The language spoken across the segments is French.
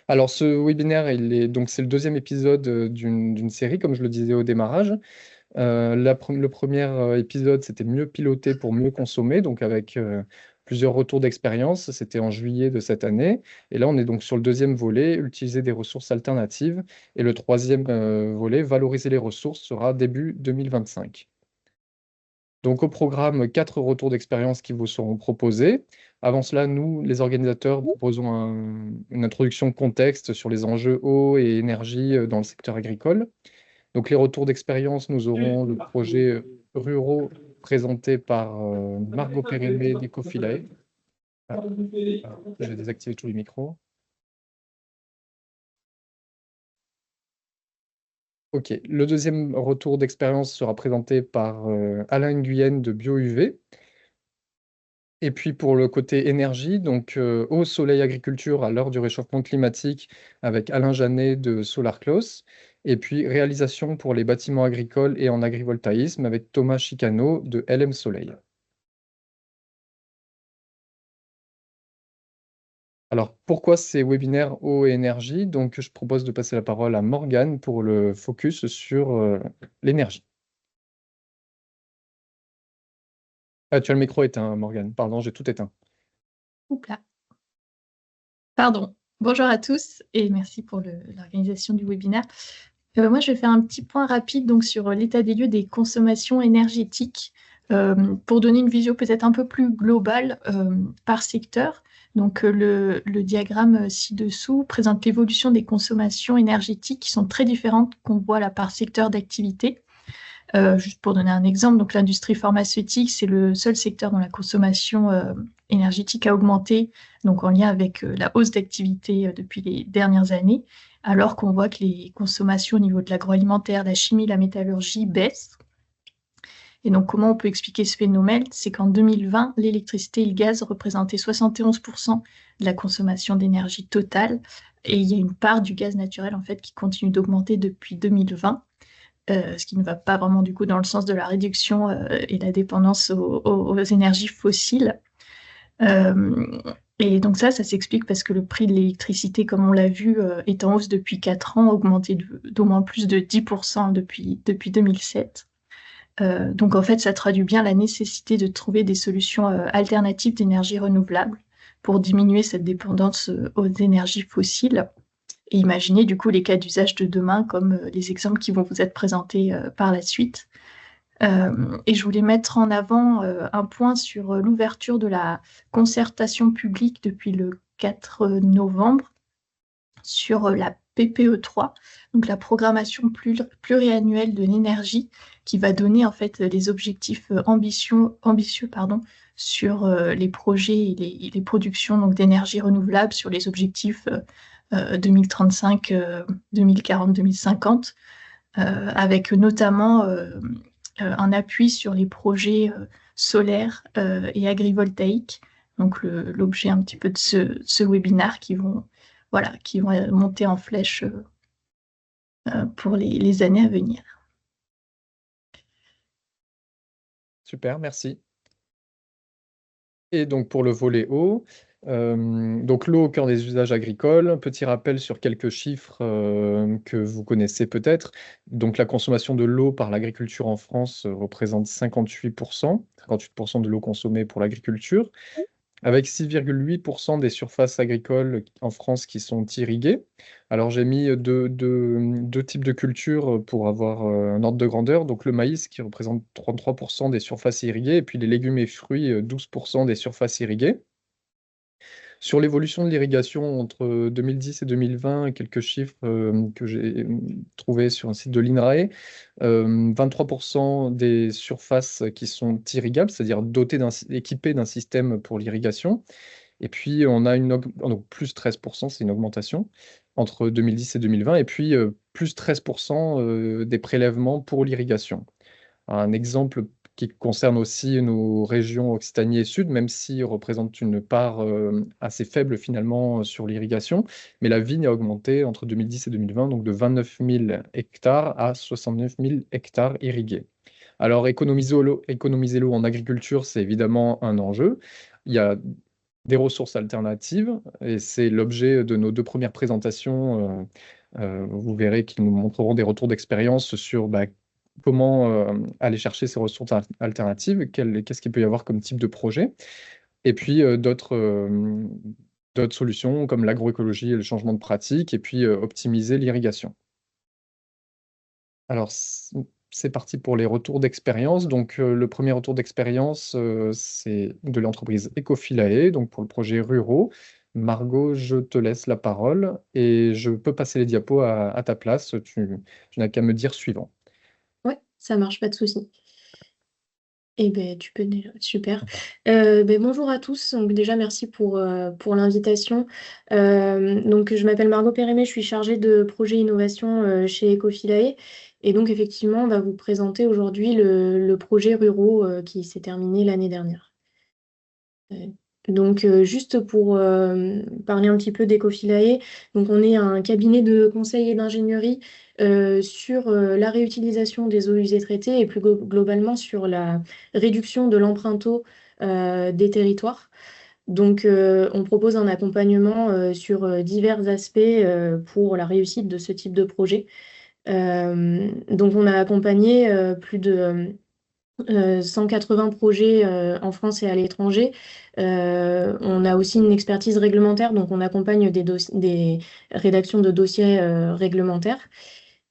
Alors, ce webinaire, donc c'est le deuxième épisode d'une série, comme je le disais au démarrage. Le premier épisode, c'était mieux piloter pour mieux consommer, donc avec plusieurs retours d'expérience. C'était en juillet de cette année. Et là, on est donc sur le deuxième volet, utiliser des ressources alternatives. Et le troisième volet, valoriser les ressources, sera début 2025. Donc au programme, 4 retours d'expérience qui vous seront proposés. Avant cela, nous, les organisateurs, proposons une introduction de contexte sur les enjeux eau et énergie dans le secteur agricole. Donc les retours d'expérience, nous aurons le projet ruraux présenté par Margot Pérémé d'Ecofilae. Ah, j'ai désactivé tous les micros. Ok, le deuxième retour d'expérience sera présenté par Alain Nguyen de BioUV. Et puis pour le côté énergie, donc eau, soleil, agriculture à l'heure du réchauffement climatique avec Alain Janet de SolarClos. Et puis réalisation pour les bâtiments agricoles et en agrivoltaïsme avec Thomas Chicano de LM Soleil. Alors pourquoi ces webinaires eau et énergie? Donc je propose de passer la parole à Morgane pour le focus sur l'énergie. Ah, tu as le micro éteint, Morgane. Pardon, j'ai tout éteint. Oups là. Pardon. Bonjour à tous et merci pour l'organisation du webinaire. Moi, je vais faire un petit point rapide donc, sur l'état des lieux des consommations énergétiques pour donner une vision peut-être un peu plus globale par secteur. Donc, le diagramme ci-dessous présente l'évolution des consommations énergétiques qui sont très différentes qu'on voit là par secteur d'activité. Juste pour donner un exemple, donc l'industrie pharmaceutique, c'est le seul secteur dont la consommation énergétique a augmenté, donc en lien avec la hausse d'activité depuis les dernières années, alors qu'on voit que les consommations au niveau de l'agroalimentaire, la chimie, la métallurgie baissent. Et donc, comment on peut expliquer ce phénomène? C'est qu'en 2020, l'électricité et le gaz représentaient 71% de la consommation d'énergie totale, et il y a une part du gaz naturel en fait qui continue d'augmenter depuis 2020. Ce qui ne va pas vraiment du coup dans le sens de la réduction et la dépendance aux énergies fossiles. Et donc ça s'explique parce que le prix de l'électricité, comme on l'a vu, est en hausse depuis 4 ans, augmenté d'au moins plus de 10% depuis 2007. Donc en fait, ça traduit bien la nécessité de trouver des solutions alternatives d'énergie renouvelable pour diminuer cette dépendance aux énergies fossiles et imaginer du coup les cas d'usage de demain comme les exemples qui vont vous être présentés par la suite. Et je voulais mettre en avant un point sur l'ouverture de la concertation publique depuis le 4 novembre sur la PPE3, donc la programmation pluriannuelle de l'énergie, qui va donner en fait les objectifs ambitieux sur les projets et les productions donc, d'énergie renouvelable, sur les objectifs 2035, 2040, 2050, avec notamment un appui sur les projets solaires et agrivoltaïques. Donc l'objet un petit peu de ce webinaire qui vont monter en flèche pour les années à venir. Super, merci. Et donc pour le volet eau, donc l'eau au cœur des usages agricoles, petit rappel sur quelques chiffres que vous connaissez peut-être. Donc la consommation de l'eau par l'agriculture en France représente 58%, 58% de l'eau consommée pour l'agriculture, avec 6,8% des surfaces agricoles en France qui sont irriguées. Alors j'ai mis deux types de cultures pour avoir un ordre de grandeur. Donc le maïs qui représente 33% des surfaces irriguées, et puis les légumes et fruits, 12% des surfaces irriguées. Sur l'évolution de l'irrigation entre 2010 et 2020, quelques chiffres que j'ai trouvés sur un site de l'INRAE. 23% des surfaces qui sont irrigables, c'est-à-dire équipées d'un système pour l'irrigation. Et puis, on a donc plus 13%, c'est une augmentation entre 2010 et 2020. Et puis, plus 13% des prélèvements pour l'irrigation. Un exemple qui concerne aussi nos régions Occitanie et Sud, même s'ils représentent une part assez faible finalement sur l'irrigation. Mais la vigne a augmenté entre 2010 et 2020, donc de 29 000 hectares à 69 000 hectares irrigués. Alors, économiser l'eau en agriculture, c'est évidemment un enjeu. Il y a des ressources alternatives. Et c'est l'objet de nos deux premières présentations. Vous verrez qu'ils nous montreront des retours d'expérience sur comment aller chercher ces ressources alternatives, qu'est-ce qu'il peut y avoir comme type de projet. Et puis d'autres solutions comme l'agroécologie et le changement de pratique, et puis optimiser l'irrigation. Alors, c'est parti pour les retours d'expérience. Donc, le premier retour d'expérience, c'est de l'entreprise Ecofilae, donc pour le projet Ruraux. Margot, je te laisse la parole et je peux passer les diapos à ta place. Tu n'as qu'à me dire suivant. Ouais, ça marche, pas de souci. Eh ben, tu peux déjà, super. Bonjour à tous. Donc déjà, merci pour l'invitation. Donc, je m'appelle Margot Pérémé, je suis chargée de projet innovation chez Ecofilae. Et donc, effectivement, on va vous présenter aujourd'hui le projet Ruraux qui s'est terminé l'année dernière. Donc, juste pour parler un petit peu d'Ecofilae, donc on est un cabinet de conseil et d'ingénierie sur la réutilisation des eaux usées traitées et plus globalement sur la réduction de l'empreinte eau des territoires. Donc, on propose un accompagnement sur divers aspects pour la réussite de ce type de projet. Donc, on a accompagné plus de 180 projets en France et à l'étranger. On a aussi une expertise réglementaire, donc on accompagne des rédactions de dossiers réglementaires.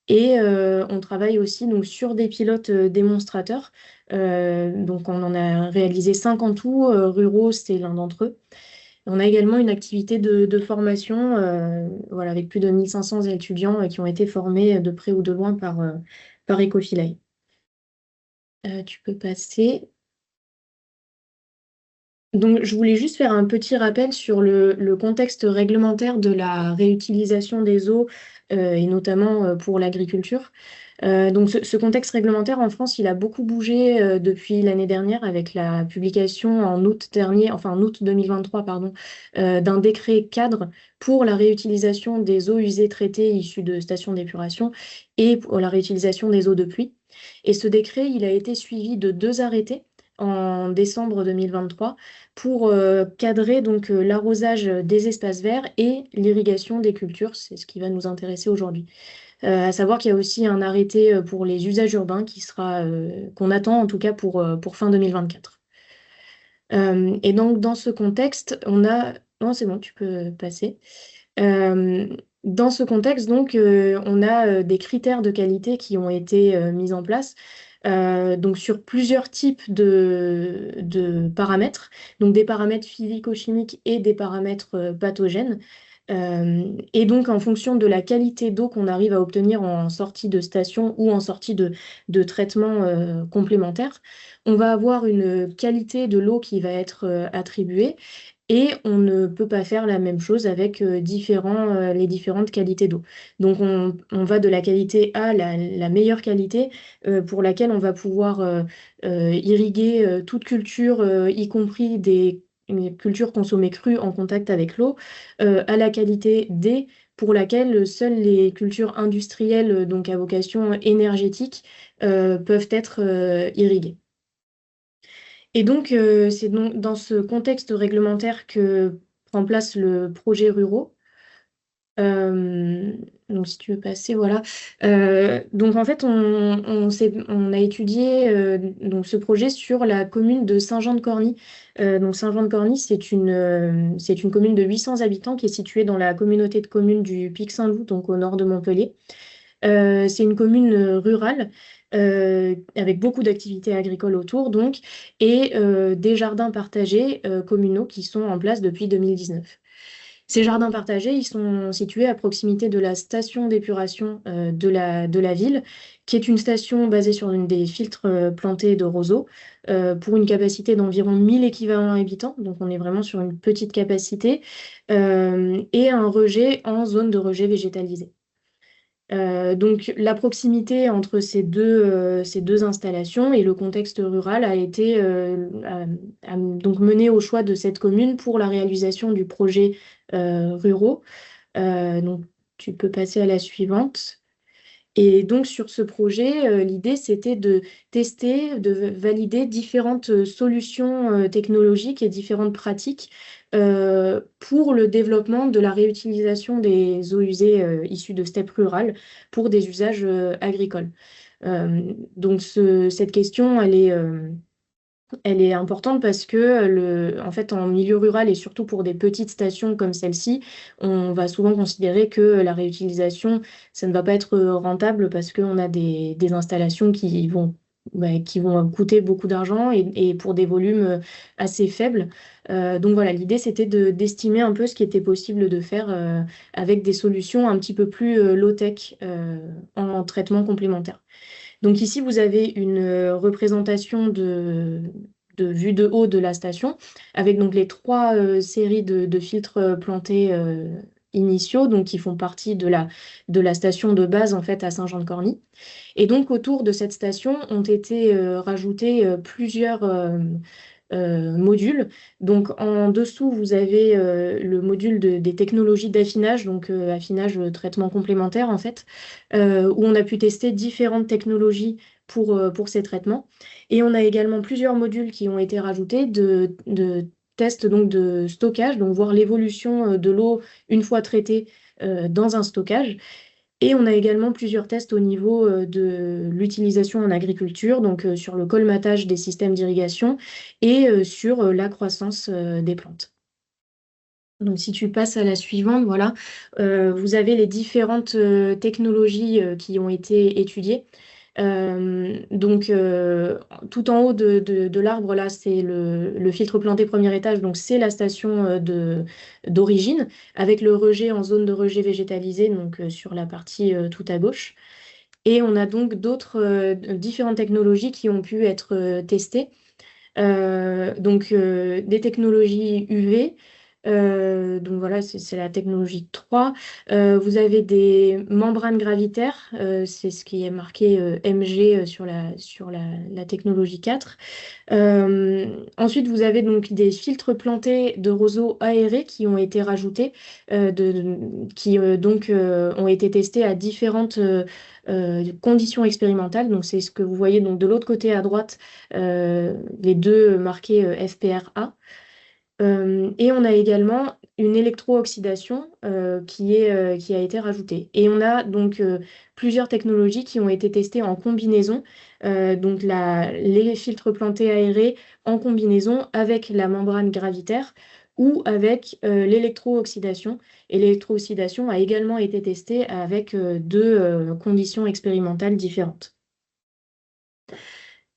Et on travaille aussi donc, sur des pilotes démonstrateurs. Donc on en a réalisé 5 en tout. Ruraux, c'est l'un d'entre eux. On a également une activité de formation voilà, avec plus de 1500 étudiants qui ont été formés de près ou de loin par Ecofilae. Tu peux passer. Donc, je voulais juste faire un petit rappel sur le contexte réglementaire de la réutilisation des eaux et notamment pour l'agriculture. Donc, ce contexte réglementaire en France, il a beaucoup bougé depuis l'année dernière avec la publication en août dernier, enfin en août 2023, pardon, d'un décret cadre pour la réutilisation des eaux usées traitées issues de stations d'épuration et pour la réutilisation des eaux de pluie. Et ce décret, il a été suivi de 2 arrêtés en décembre 2023 pour cadrer donc l'arrosage des espaces verts et l'irrigation des cultures. C'est ce qui va nous intéresser aujourd'hui. À savoir qu'il y a aussi un arrêté pour les usages urbains qui sera qu'on attend en tout cas pour fin 2024. Et donc dans ce contexte, on a... Non, c'est bon, tu peux passer. Euh, Dans ce contexte, donc, on a des critères de qualité qui ont été mis en place donc sur plusieurs types de paramètres, donc des paramètres physico-chimiques et des paramètres pathogènes. Et donc, en fonction de la qualité d'eau qu'on arrive à obtenir en sortie de station ou en sortie de traitement complémentaire, on va avoir une qualité de l'eau qui va être attribuée. Et on ne peut pas faire la même chose avec les différentes qualités d'eau. Donc on va de la qualité A, la meilleure qualité, pour laquelle on va pouvoir irriguer toute culture, y compris des cultures consommées crues en contact avec l'eau, à la qualité D, pour laquelle seules les cultures industrielles, donc à vocation énergétique, peuvent être irriguées. Et donc, c'est donc dans ce contexte réglementaire que prend place le projet Ruraux. Donc, si tu veux passer, voilà. Donc, en fait, on a étudié donc, ce projet sur la commune de Saint-Jean-de-Corny. Donc, Saint-Jean-de-Corny, c'est une commune de 800 habitants qui est située dans la communauté de communes du Pic Saint-Loup, donc au nord de Montpellier. C'est une commune rurale avec beaucoup d'activités agricoles autour, donc, et des jardins partagés communaux qui sont en place depuis 2019. Ces jardins partagés, ils sont situés à proximité de la station d'épuration de la ville, qui est une station basée sur des filtres plantés de roseaux pour une capacité d'environ 1000 équivalents habitants. Donc on est vraiment sur une petite capacité et un rejet en zone de rejet végétalisé. Donc la proximité entre ces deux installations et le contexte rural a été donc mené au choix de cette commune pour la réalisation du projet Ruraux. Donc tu peux passer à la suivante. Et donc, sur ce projet, l'idée, c'était de tester, de valider différentes solutions technologiques et différentes pratiques pour le développement de la réutilisation des eaux usées issues de steppes rurales pour des usages agricoles. Donc, cette question, elle est importante parce que, en fait, en milieu rural et surtout pour des petites stations comme celle-ci, on va souvent considérer que la réutilisation, ça ne va pas être rentable parce qu'on a des installations qui vont coûter beaucoup d'argent et pour des volumes assez faibles. Donc voilà, l'idée, c'était d'estimer un peu ce qui était possible de faire avec des solutions un petit peu plus low-tech en traitement complémentaire. Donc ici, vous avez une représentation de vue de haut de la station, avec donc les trois séries de filtres plantés initiaux, donc qui font partie de la station de base en fait à Saint-Jean-de-Corny. Et donc autour de cette station ont été rajoutés plusieurs modules. Donc en dessous, vous avez le module des technologies d'affinage, donc affinage, traitement complémentaire en fait, où on a pu tester différentes technologies pour ces traitements. Et on a également plusieurs modules qui ont été rajoutés de tests donc, de stockage, donc voir l'évolution de l'eau une fois traitée dans un stockage. Et on a également plusieurs tests au niveau de l'utilisation en agriculture, donc sur le colmatage des systèmes d'irrigation et sur la croissance des plantes. Donc si tu passes à la suivante, voilà, vous avez les différentes technologies qui ont été étudiées. Donc tout en haut de l'arbre, là, c'est le filtre planté premier étage, donc c'est la station d'origine, avec le rejet en zone de rejet végétalisé, donc sur la partie tout à gauche. Et on a donc d'autres différentes technologies qui ont pu être testées. Donc des technologies UV. Donc voilà, c'est la technologie 3. Vous avez des membranes gravitaires, c'est ce qui est marqué MG sur la technologie 4. Ensuite, vous avez donc des filtres plantés de roseaux aérés qui ont été rajoutés, qui donc ont été testés à différentes conditions expérimentales. Donc c'est ce que vous voyez donc de l'autre côté à droite, les deux marqués FPRA. Et on a également une électro-oxydation qui a été rajoutée. Et on a donc plusieurs technologies qui ont été testées en combinaison. Donc les filtres plantés aérés en combinaison avec la membrane gravitaire ou avec l'électro-oxydation. Et l'électro-oxydation a également été testée avec deux conditions expérimentales différentes.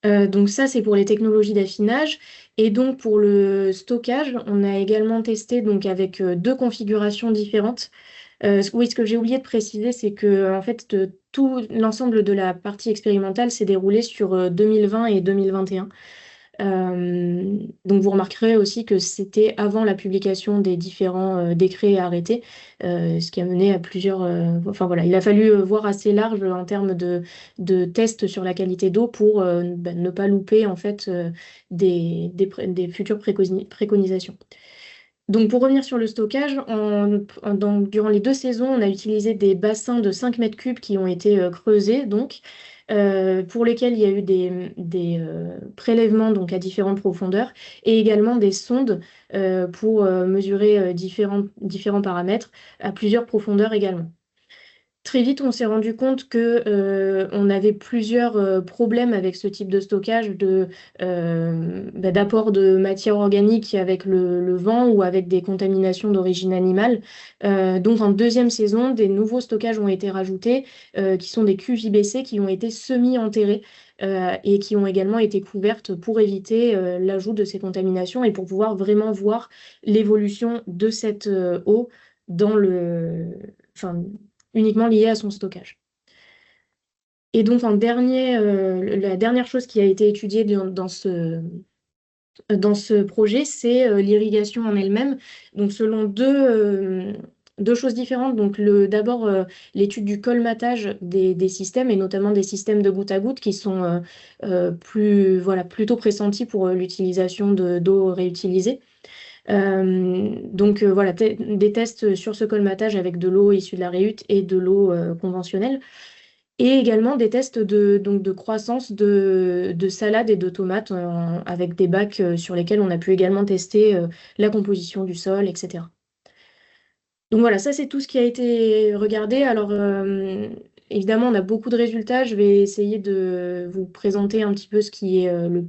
Donc ça, c'est pour les technologies d'affinage. Et donc pour le stockage, on a également testé donc avec deux configurations différentes. Oui, ce que j'ai oublié de préciser, c'est que en fait, tout l'ensemble de la partie expérimentale s'est déroulé sur 2020 et 2021. Donc vous remarquerez aussi que c'était avant la publication des différents décrets et arrêtés, ce qui a mené à plusieurs... enfin voilà, il a fallu voir assez large en termes de tests sur la qualité d'eau pour ne pas louper en fait des futures préconisations. Donc pour revenir sur le stockage, durant les 2 saisons, on a utilisé des bassins de 5 mètres cubes qui ont été creusés, donc, pour lesquels il y a eu des prélèvements donc, à différentes profondeurs et également des sondes pour mesurer différents paramètres à plusieurs profondeurs également. Très vite, on s'est rendu compte que on avait plusieurs problèmes avec ce type de stockage d'apport de matière organique avec le vent ou avec des contaminations d'origine animale. Donc en 2e saison, des nouveaux stockages ont été rajoutés qui sont des cuves IBC qui ont été semi-enterrées et qui ont également été couvertes pour éviter l'ajout de ces contaminations et pour pouvoir vraiment voir l'évolution de cette eau dans enfin, uniquement liée à son stockage. Et donc, la dernière chose qui a été étudiée dans ce projet, c'est l'irrigation en elle-même. Donc, selon deux choses différentes. Donc, d'abord, l'étude du colmatage des systèmes, et notamment des systèmes de goutte à goutte qui sont plutôt pressentis pour l'utilisation d'eau réutilisée. Donc voilà, des tests sur ce colmatage avec de l'eau issue de la réhute et de l'eau conventionnelle. et également des tests de croissance de salade et de tomates avec des bacs sur lesquels on a pu également tester la composition du sol, etc. Donc voilà, ça c'est tout ce qui a été regardé. Alors évidemment, on a beaucoup de résultats. Je vais essayer de vous présenter un petit peu ce qui est le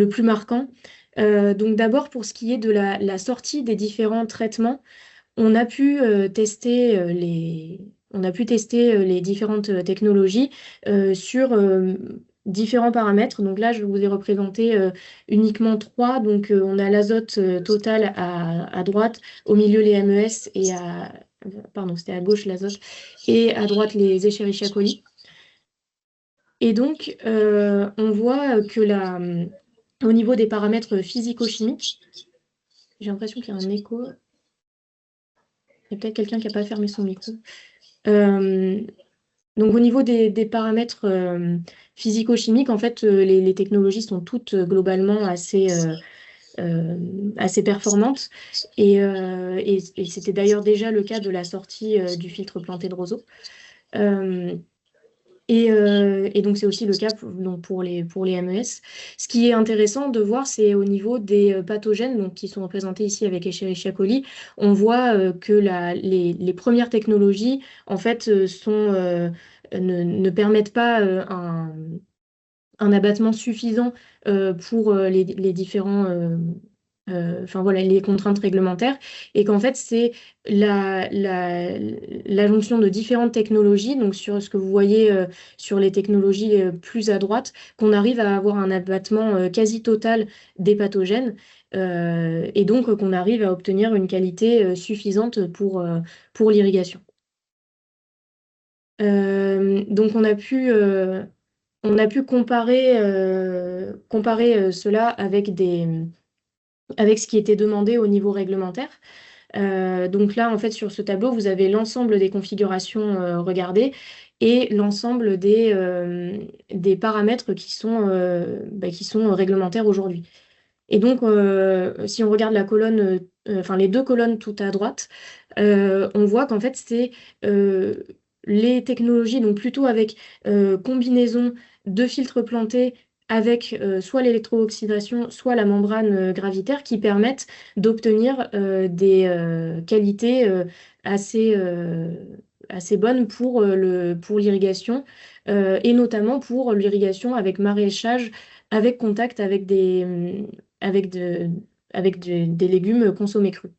plus marquant. Donc d'abord, pour ce qui est de la sortie des différents traitements, on a pu tester les différentes technologies sur différents paramètres. Donc là, je vous ai représenté uniquement trois. Donc on a l'azote total à droite, au milieu les MES et pardon, c'était à gauche l'azote, et à droite les Escherichia coli. Et donc, on voit que au niveau des paramètres physico-chimiques, j'ai l'impression qu'il y a un écho. Il y a peut-être quelqu'un qui n'a pas fermé son micro. Donc, au niveau des paramètres physico-chimiques, en fait, les technologies sont toutes globalement assez performantes. Et c'était d'ailleurs déjà le cas de la sortie du filtre planté de roseau. Et donc, c'est aussi le cas pour les MES. Ce qui est intéressant de voir, c'est au niveau des pathogènes donc, qui sont représentés ici avec Escherichia coli, on voit que les premières technologies, en fait, ne permettent pas un abattement suffisant pour les différents... enfin voilà, les contraintes réglementaires, et qu'en fait, c'est la jonction de différentes technologies, donc sur ce que vous voyez sur les technologies plus à droite, qu'on arrive à avoir un abattement quasi total des pathogènes, et donc qu'on arrive à obtenir une qualité suffisante pour l'irrigation. Donc on a pu comparer cela avec ce qui était demandé au niveau réglementaire. Donc là, en fait, sur ce tableau, vous avez l'ensemble des configurations regardées et l'ensemble des paramètres qui sont réglementaires aujourd'hui. Et donc, si on regarde la colonne, enfin les deux colonnes tout à droite, on voit qu'en fait, c'est les technologies, donc plutôt avec combinaison de filtres plantés avec soit l'électro-oxydation, soit la membrane gravitaire qui permettent d'obtenir des qualités assez bonnes pour l'irrigation et notamment pour l'irrigation avec maraîchage, avec contact avec, de- des légumes consommés crus.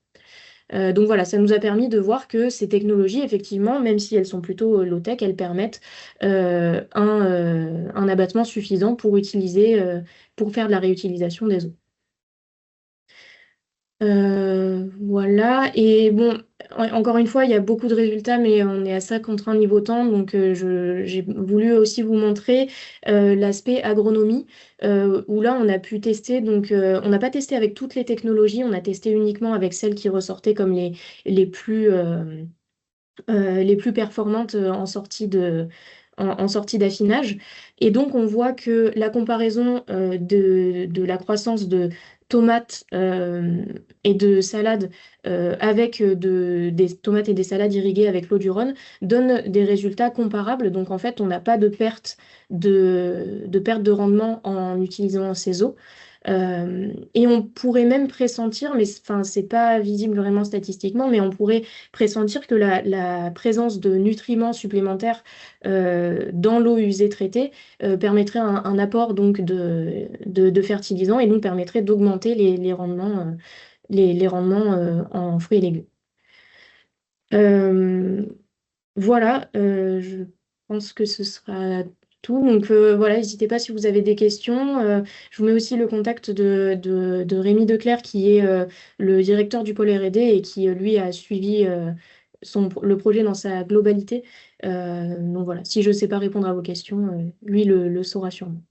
Donc voilà, ça nous a permis de voir que ces technologies, effectivement, même si elles sont plutôt low-tech, elles permettent un abattement suffisant pour faire de la réutilisation des eaux. Voilà, et bon, encore une fois, il y a beaucoup de résultats, mais on est assez contraint niveau temps, donc j'ai voulu aussi vous montrer l'aspect agronomie, où là, on a pu tester, donc on n'a pas testé avec toutes les technologies, on a testé uniquement avec celles qui ressortaient comme les plus performantes en sortie d'affinage. Et donc, on voit que la comparaison de la croissance de tomates et de salades avec des tomates et des salades irriguées avec l'eau du Rhône donne des résultats comparables. Donc, en fait, on n'a pas de perte de rendement en utilisant ces eaux. Et on pourrait même pressentir, mais enfin, c'est pas visible vraiment statistiquement, mais on pourrait pressentir que la présence de nutriments supplémentaires dans l'eau usée traitée permettrait un apport donc de fertilisants et donc permettrait d'augmenter les rendements, les rendements en fruits et légumes. Euh, voilà, je pense que ce sera tout. Donc voilà, n'hésitez pas si vous avez des questions. Je vous mets aussi le contact de Rémi Declercq, qui est le directeur du pôle R&D et qui, lui, a suivi le projet dans sa globalité. Donc voilà, si je ne sais pas répondre à vos questions, lui le saura sûrement.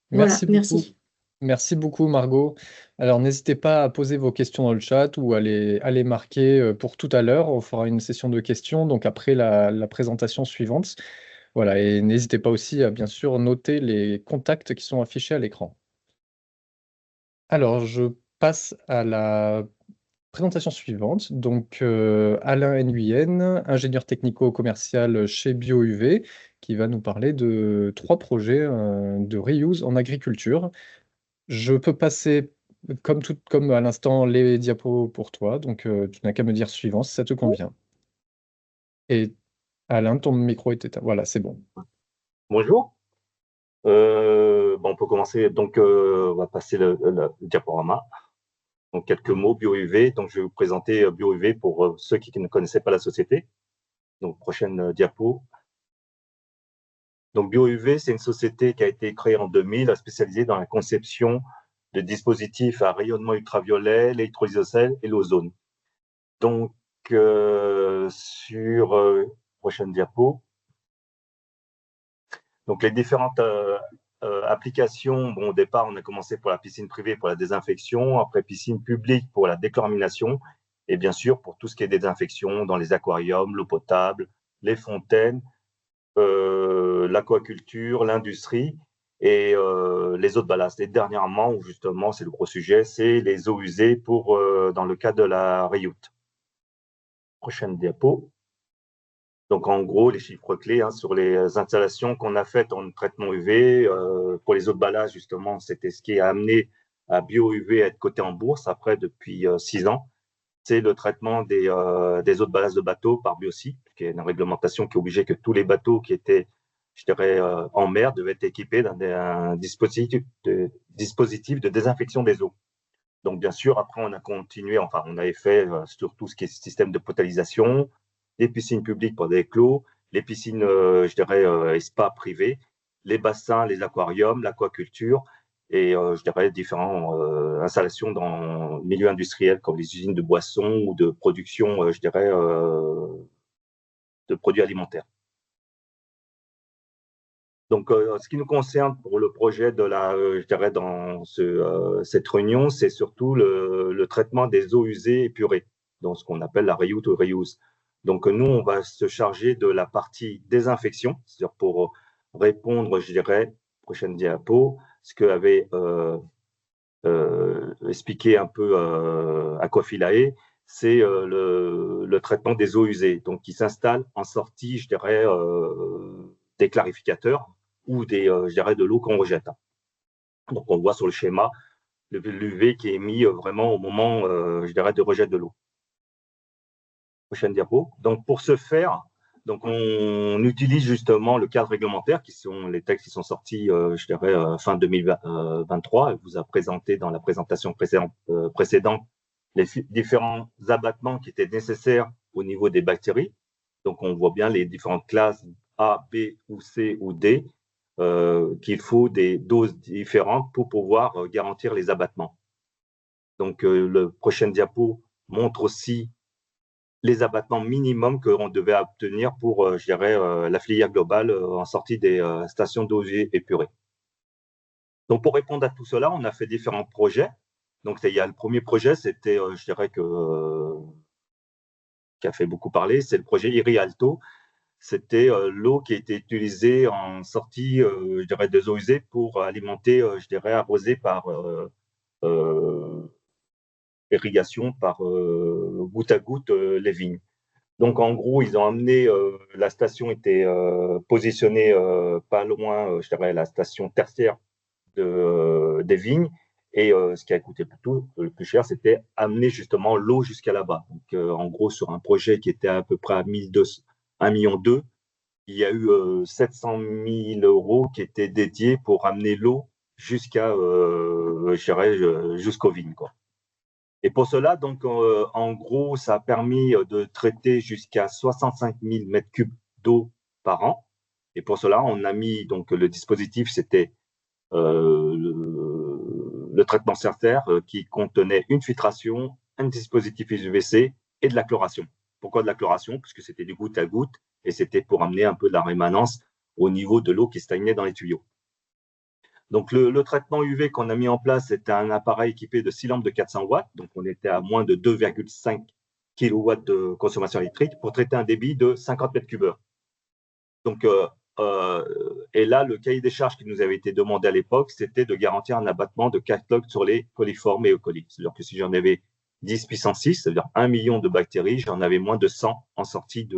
Voilà, Merci beaucoup. merci. Merci beaucoup, Margot. Alors, n'hésitez pas à poser vos questions dans le chat ou à les marquer pour tout à l'heure. On fera une session de questions, donc après la présentation suivante. Voilà, et n'hésitez pas aussi à bien sûr noter les contacts qui sont affichés à l'écran. Alors, je passe à la Présentation suivante. Donc, Alain Nguyen, ingénieur technico-commercial chez BioUV, qui va nous parler de 3 projets de reuse en agriculture. Je peux passer, comme à l'instant, les diapos pour toi. Donc, tu n'as qu'à me dire suivant si ça te convient. Et Alain, ton micro est éteint. Voilà, c'est bon. Bonjour. On peut commencer. Donc, on va passer le diaporama. Donc, quelques mots BioUV. Donc, je vais vous présenter BioUV pour ceux qui ne connaissaient pas la société. Donc, prochaine diapo. Donc, BioUV, c'est une société qui a été créée en 2000, spécialisée dans la conception de dispositifs à rayonnement ultraviolet, l'électrolysocèle et l'ozone. Donc, prochaine diapo. Donc, les différentes applications, au départ, on a commencé pour la piscine privée pour la désinfection, après piscine publique pour la déchlorination, et bien sûr pour tout ce qui est désinfection dans les aquariums, l'eau potable, les fontaines, l'aquaculture, l'industrie et les eaux de ballast. Et dernièrement, justement, c'est le gros sujet, c'est les eaux usées dans le cas de la reuse. Prochaine diapo. Donc, en gros, les chiffres clés sur les installations qu'on a faites en traitement UV, pour les eaux de ballast, justement, c'était ce qui a amené à BioUV à être coté en bourse après depuis 6 ans. C'est le traitement des eaux de ballast de bateaux par Biocy, qui est une réglementation qui obligeait que tous les bateaux qui étaient, je dirais, en mer devaient être équipés d'un dispositif de désinfection des eaux. Donc, bien sûr, après, on a continué, enfin, on avait fait sur tout ce qui est système de potabilisation, les piscines publiques pour des clos, les piscines, je dirais, spa privées, les bassins, les aquariums, l'aquaculture et, je dirais, différentes installations dans le milieu industriel comme les usines de boissons ou de production, je dirais, de produits alimentaires. Donc, ce qui nous concerne pour le projet de je dirais, dans cette réunion, c'est surtout le traitement des eaux usées épurées, donc ce qu'on appelle la reuse ou reuse. Donc, nous, on va se charger de la partie désinfection, c'est-à-dire pour répondre, je dirais, prochaine diapo, ce qu'avait expliqué un peu Aquafilae, c'est le traitement des eaux usées, donc qui s'installe en sortie, je dirais, des clarificateurs ou je dirais, de l'eau qu'on rejette. Donc, on voit sur le schéma l'UV qui est mis vraiment au moment, je dirais, de rejet de l'eau. Prochaine diapo. Donc, pour ce faire, donc on utilise justement le cadre réglementaire, qui sont les textes qui sont sortis, je dirais, fin 2023. Elle vous a présenté dans la présentation précédente les différents abattements qui étaient nécessaires au niveau des bactéries. Donc, on voit bien les différentes classes A, B ou C ou D, qu'il faut des doses différentes pour pouvoir garantir les abattements. Donc, le prochain diapo montre aussi les abattements minimums qu'on devait obtenir pour, je dirais, la filière globale en sortie des stations d'eau épurée. Donc, pour répondre à tout cela, on a fait différents projets. Donc, il y a le premier projet, c'était, je dirais, qui a fait beaucoup parler, c'est le projet IRI-ALTO. C'était l'eau qui a été utilisée en sortie, je dirais, des eaux usées pour alimenter, je dirais, arroser par irrigation, par goutte à goutte les vignes. Donc, en gros, ils ont amené, la station était positionnée pas loin, je dirais, la station tertiaire des vignes. Et ce qui a coûté le plus cher, c'était amener justement l'eau jusqu'à là-bas. Donc, en gros, sur un projet qui était à peu près à 1,2 million, il y a eu 700 000 euros qui étaient dédiés pour amener l'eau jusqu'à, je dirais, jusqu'aux vignes, quoi. Et pour cela, donc, en gros, ça a permis de traiter jusqu'à 65 000 mètres cubes d'eau par an. Et pour cela, on a mis, donc, le dispositif, c'était le traitement Certer qui contenait une filtration, un dispositif UVC et de la chloration. Pourquoi de la chloration? Parce que c'était du goutte à goutte et c'était pour amener un peu de la rémanence au niveau de l'eau qui stagnait dans les tuyaux. Donc, le traitement UV qu'on a mis en place, c'était un appareil équipé de 6 lampes de 400 watts. Donc, on était à moins de 2,5 kW de consommation électrique pour traiter un débit de 50 mètres cubes. Donc, et là, le cahier des charges qui nous avait été demandé à l'époque, c'était de garantir un abattement de 4 logs sur les coliformes et eucolytes. C'est-à-dire que si j'en avais 10 puissance 6, c'est-à-dire 1 million de bactéries, j'en avais moins de 100 en sortie du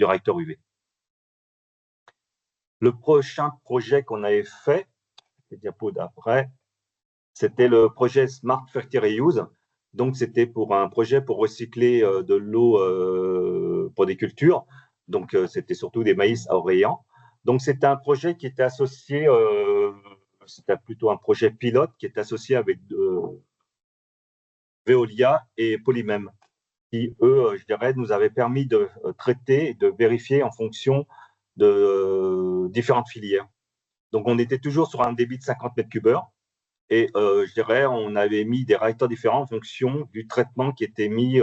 réacteur UV. Le prochain projet qu'on avait fait, les diapos d'après, c'était le projet Smart Fertile Reuse. Donc, c'était pour un projet pour recycler de l'eau pour des cultures. Donc, c'était surtout des maïs à Orléans. Donc, c'était un projet qui était associé, c'était plutôt un projet pilote qui était associé avec Veolia et Polymem, qui, eux, je dirais, nous avaient permis de traiter et de vérifier en fonction de différentes filières. Donc, on était toujours sur un débit de 50 mètres cubes heure. Et je dirais, on avait mis des réacteurs différents en fonction du traitement qui était mis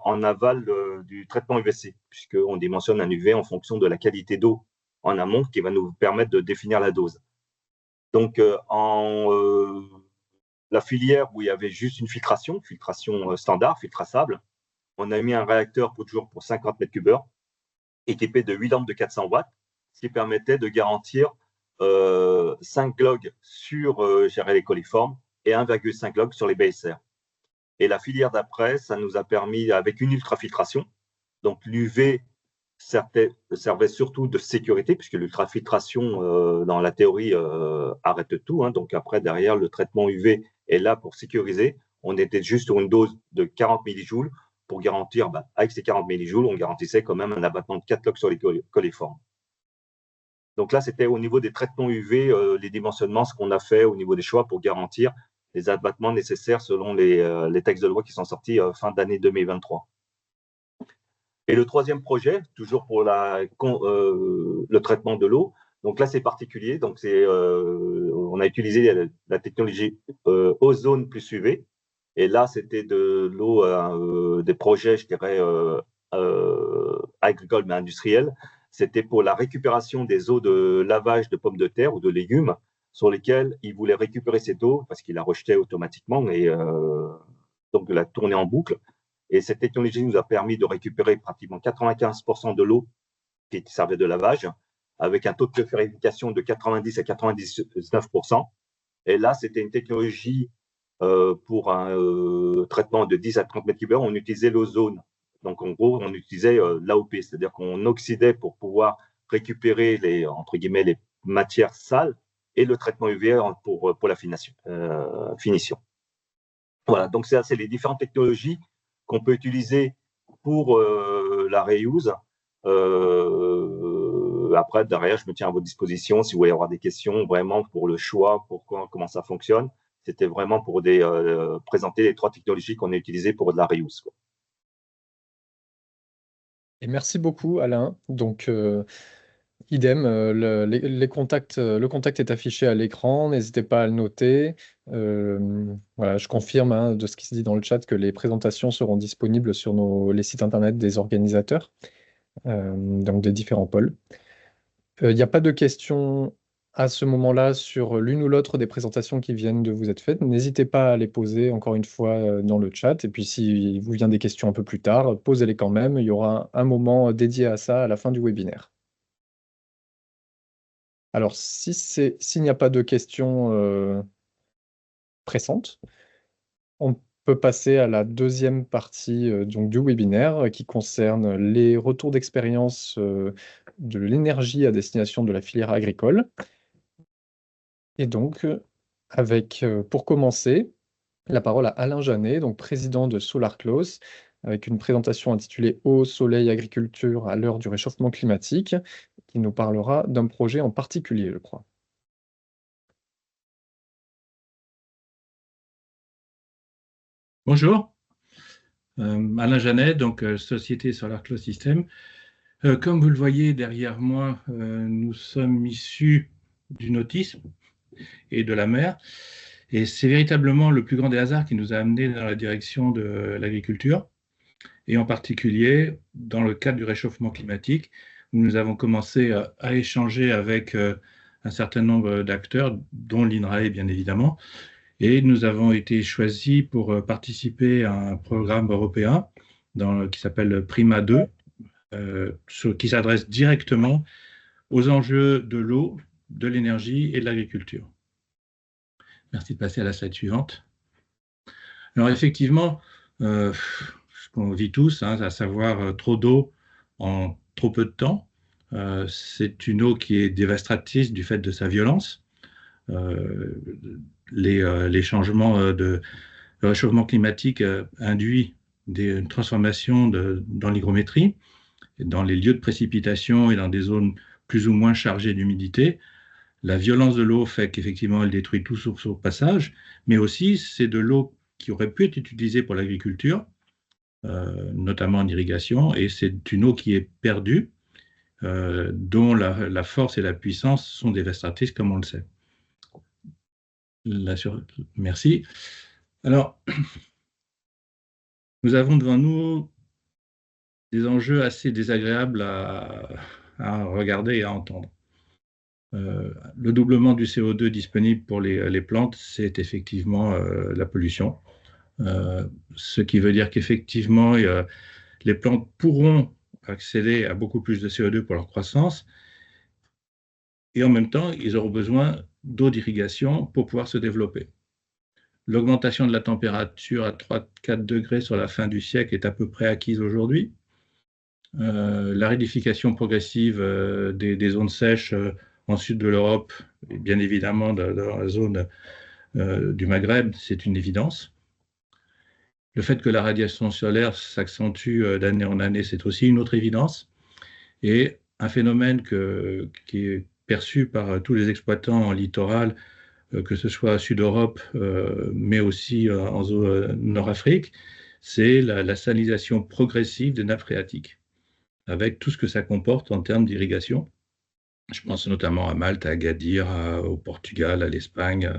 en aval du traitement UVC, puisqu'on dimensionne un UV en fonction de la qualité d'eau en amont qui va nous permettre de définir la dose. Donc, la filière où il y avait juste une filtration standard, filtre à sable, on a mis un réacteur pour 50 mètres cubes heure, équipé de 8 lampes de 400 watts, ce qui permettait de garantir 5 logs sur les coliformes et 1,5 log sur les BSR. Et la filière d'après, ça nous a permis, avec une ultrafiltration, donc l'UV servait surtout de sécurité, puisque l'ultrafiltration, dans la théorie, arrête tout. Hein, donc après, derrière, le traitement UV est là pour sécuriser. On était juste sur une dose de 40 millijoules pour garantir, avec ces 40 millijoules, on garantissait quand même un abattement de 4 logs sur les coliformes. Donc là, c'était au niveau des traitements UV, les dimensionnements, ce qu'on a fait au niveau des choix pour garantir les abattements nécessaires selon les textes de loi qui sont sortis fin d'année 2023. Et le troisième projet, toujours pour le traitement de l'eau, donc là, c'est particulier. Donc, on a utilisé la technologie ozone plus UV. Et là, c'était de l'eau, des projets, je dirais, agricoles mais industriels. C'était pour la récupération des eaux de lavage de pommes de terre ou de légumes sur lesquels ils voulaient récupérer cette eau parce qu'ils la rejetaient automatiquement et donc de la tourner en boucle. Et cette technologie nous a permis de récupérer pratiquement 95% de l'eau qui servait de lavage avec un taux de purification de 90 à 99%. Et là, c'était une technologie pour un traitement de 10 à 30 mètres cubes heure. On utilisait l'ozone. Donc, en gros, on utilisait l'AOP, c'est-à-dire qu'on oxydait pour pouvoir récupérer entre guillemets, les matières sales et le traitement UV pour la finition. Voilà, donc c'est les différentes technologies qu'on peut utiliser pour la reuse. Après, derrière, je me tiens à votre disposition si vous voulez avoir des questions vraiment pour le choix, comment ça fonctionne. C'était vraiment pour présenter les 3 technologies qu'on a utilisées pour de la reuse, quoi. Et merci beaucoup, Alain. Donc, idem, le contact est affiché à l'écran, n'hésitez pas à le noter. Voilà, je confirme hein, de ce qui se dit dans le chat que les présentations seront disponibles sur les sites internet des organisateurs, donc des différents pôles. Il n'y a pas de questions à ce moment-là sur l'une ou l'autre des présentations qui viennent de vous être faites. N'hésitez pas à les poser encore une fois dans le chat. Et puis, s'il vous vient des questions un peu plus tard, posez-les quand même. Il y aura un moment dédié à ça à la fin du webinaire. Alors, s'il n'y a pas de questions pressantes, on peut passer à la deuxième partie donc, du webinaire qui concerne les retours d'expérience de l'énergie à destination de la filière agricole. Et donc, pour commencer, la parole à Alain Janet, donc président de SolarClose, avec une présentation intitulée « Eau, soleil, agriculture à l'heure du réchauffement climatique », qui nous parlera d'un projet en particulier, je crois. Bonjour, Alain Janet, donc Société SolarClose System. Comme vous le voyez derrière moi, nous sommes issus du nautisme et de la mer. Et c'est véritablement le plus grand des hasards qui nous a amenés dans la direction de l'agriculture, et en particulier dans le cadre du réchauffement climatique, où nous avons commencé à échanger avec un certain nombre d'acteurs, dont l'INRAE bien évidemment, et nous avons été choisis pour participer à un programme européen qui s'appelle Prima 2, qui s'adresse directement aux enjeux de l'eau, de l'énergie et de l'agriculture. Merci de passer à la slide suivante. Alors effectivement, ce qu'on vit tous, hein, à savoir trop d'eau en trop peu de temps. C'est une eau qui est dévastatrice du fait de sa violence. Les changements le réchauffement climatique induit une transformation dans l'hygrométrie, dans les lieux de précipitation et dans des zones plus ou moins chargées d'humidité. La violence de l'eau fait qu'effectivement, elle détruit tout sur son passage, mais aussi c'est de l'eau qui aurait pu être utilisée pour l'agriculture, notamment en irrigation, et c'est une eau qui est perdue, dont la force et la puissance sont dévastatrices, comme on le sait. Merci. Alors, nous avons devant nous des enjeux assez désagréables à regarder et à entendre. Le doublement du CO2 disponible pour les plantes, c'est effectivement la pollution. Ce qui veut dire qu'effectivement, les plantes pourront accéder à beaucoup plus de CO2 pour leur croissance, et en même temps, ils auront besoin d'eau d'irrigation pour pouvoir se développer. L'augmentation de la température à 3-4 degrés sur la fin du siècle est à peu près acquise aujourd'hui. La ridification progressive des zones sèches en sud de l'Europe, et bien évidemment dans la zone du Maghreb, c'est une évidence. Le fait que la radiation solaire s'accentue d'année en année, c'est aussi une autre évidence. Et un phénomène qui est perçu par tous les exploitants en littoral, que ce soit Sud-Europe, mais aussi en zone Nord-Afrique, c'est la salinisation progressive des nappes phréatiques, avec tout ce que ça comporte en termes d'irrigation. Je pense notamment à Malte, à Agadir, au Portugal, à l'Espagne,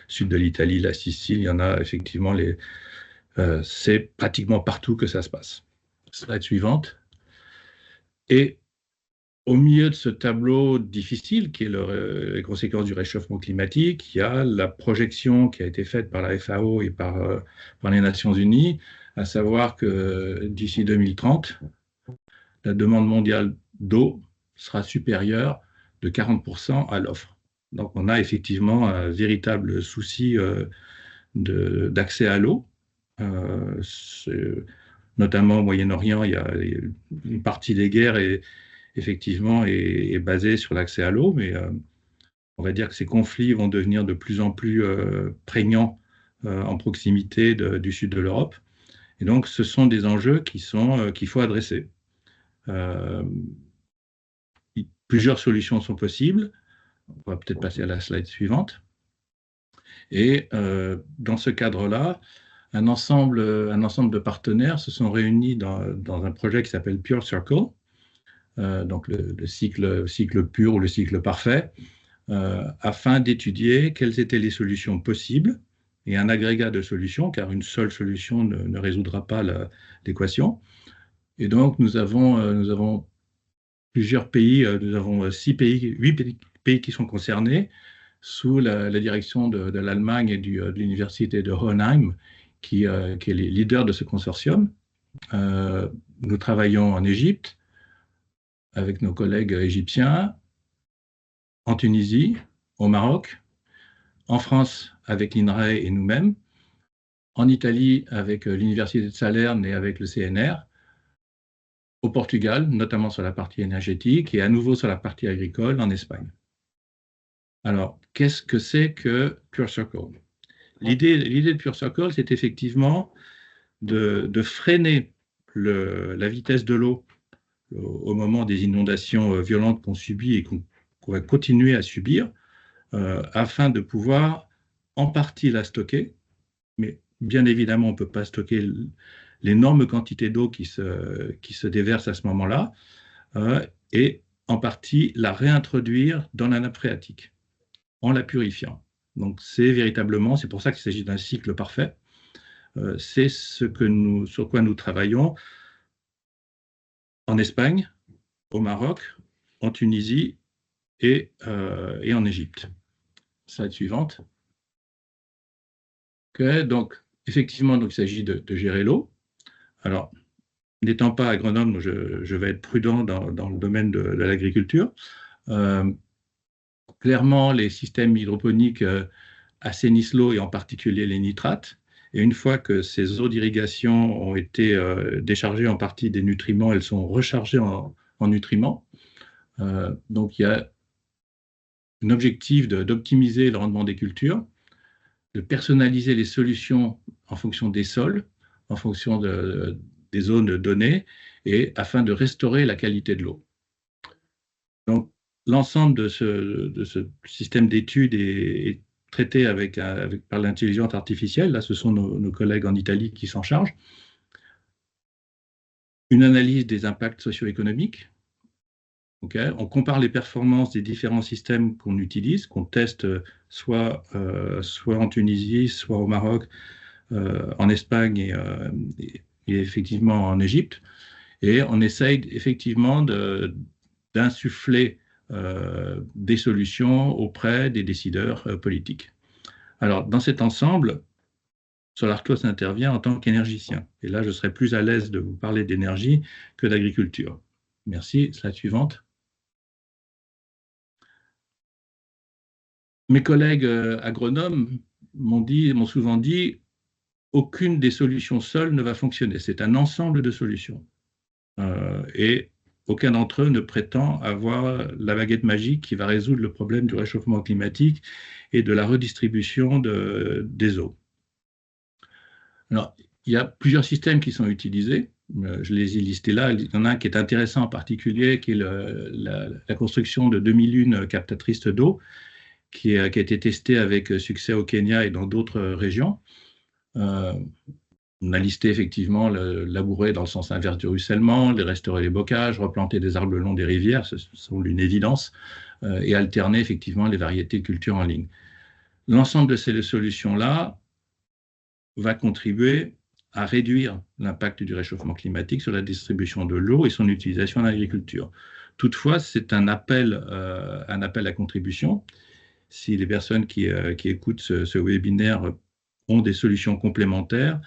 sud de l'Italie, la Sicile. Il y en a effectivement, c'est pratiquement partout que ça se passe. Slide suivante. Et au milieu de ce tableau difficile, qui est les conséquences du réchauffement climatique, il y a la projection qui a été faite par la FAO et par les Nations Unies, à savoir que d'ici 2030, la demande mondiale d'eau sera supérieure de 40% à l'offre. Donc on a effectivement un véritable souci d'accès à l'eau. Notamment au Moyen-Orient, il y a une partie des guerres effectivement est basée sur l'accès à l'eau, mais on va dire que ces conflits vont devenir de plus en plus prégnants en proximité du sud de l'Europe. Et donc, ce sont des enjeux qu'il faut adresser. Plusieurs solutions sont possibles. On va peut-être passer à la slide suivante. Et dans ce cadre-là, un ensemble de partenaires se sont réunis dans un projet qui s'appelle Pure Circle, donc le cycle pur ou le cycle parfait, afin d'étudier quelles étaient les solutions possibles et un agrégat de solutions, car une seule solution ne résoudra pas l'équation. Et donc, nous avons plusieurs pays, nous avons 8 pays qui sont concernés, sous la direction de l'Allemagne et de l'université de Hohenheim, qui est les leaders de ce consortium. Nous travaillons en Égypte, avec nos collègues égyptiens, en Tunisie, au Maroc, en France avec l'INRAE et nous-mêmes, en Italie avec l'Université de Salerne et avec le CNR, au Portugal, notamment sur la partie énergétique, et à nouveau sur la partie agricole en Espagne. Alors, qu'est-ce que c'est que Pure Circle? L'idée de Pure Circle, c'est effectivement de freiner la vitesse de l'eau au moment des inondations violentes qu'on subit et qu'on va continuer à subir, afin de pouvoir en partie la stocker, mais bien évidemment, on ne peut pas stocker l'énorme quantité d'eau qui se déverse à ce moment-là, et en partie la réintroduire dans la nappe phréatique, en la purifiant. Donc c'est pour ça qu'il s'agit d'un cycle parfait. C'est sur quoi nous travaillons en Espagne, au Maroc, en Tunisie et en Égypte. Slide suivante. Okay, donc, effectivement, il s'agit de gérer l'eau. Alors, n'étant pas agronome, je vais être prudent dans le domaine de l'agriculture. Clairement, les systèmes hydroponiques assainissent l'eau et en particulier les nitrates. Et une fois que ces eaux d'irrigation ont été déchargées en partie des nutriments, elles sont rechargées en nutriments. Donc, il y a un objectif d'optimiser le rendement des cultures, de personnaliser les solutions en fonction des sols, en fonction des zones données, et afin de restaurer la qualité de l'eau. Donc, l'ensemble de ce système d'études est traité par l'intelligence artificielle. Là, ce sont nos collègues en Italie qui s'en chargent. Une analyse des impacts socio-économiques. Okay. On compare les performances des différents systèmes qu'on utilise, qu'on teste soit en Tunisie, soit au Maroc, en Espagne et effectivement en Égypte. Et on essaye effectivement d'insuffler des solutions auprès des décideurs politiques. Alors, dans cet ensemble, SolarCloud intervient en tant qu'énergicien. Et là, je serai plus à l'aise de vous parler d'énergie que d'agriculture. Merci. Slide suivante. Mes collègues agronomes m'ont souvent dit aucune des solutions seules ne va fonctionner. C'est un ensemble de solutions. Et aucun d'entre eux ne prétend avoir la baguette magique qui va résoudre le problème du réchauffement climatique et de la redistribution des eaux. Alors, il y a plusieurs systèmes qui sont utilisés. Je les ai listés là. Il y en a un qui est intéressant en particulier, qui est la construction de demi-lunes captatrices d'eau, qui a été testé avec succès au Kenya et dans d'autres régions. On a listé effectivement labourer dans le sens inverse du ruissellement, les restaurer les bocages, replanter des arbres le long des rivières, ce sont une évidence, et alterner effectivement les variétés de culture en ligne. L'ensemble de ces solutions-là va contribuer à réduire l'impact du réchauffement climatique sur la distribution de l'eau et son utilisation en agriculture. Toutefois, c'est un appel à contribution. Si les personnes qui écoutent ce webinaire ont des solutions complémentaires,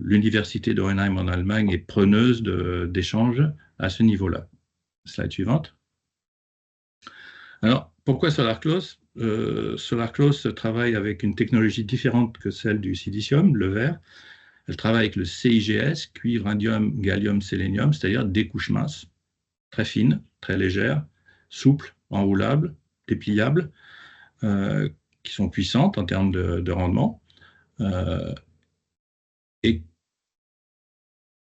l'Université d'Hohenheim en Allemagne est preneuse d'échanges à ce niveau-là. Slide suivante. Alors, pourquoi SolarCloud SolarCloud travaille avec une technologie différente que celle du silicium, le verre. Elle travaille avec le CIGS, cuivre, indium, gallium, sélénium, c'est-à-dire des couches minces, très fines, très légères, souples, enroulables, dépliables, qui sont puissantes en termes de rendement. Et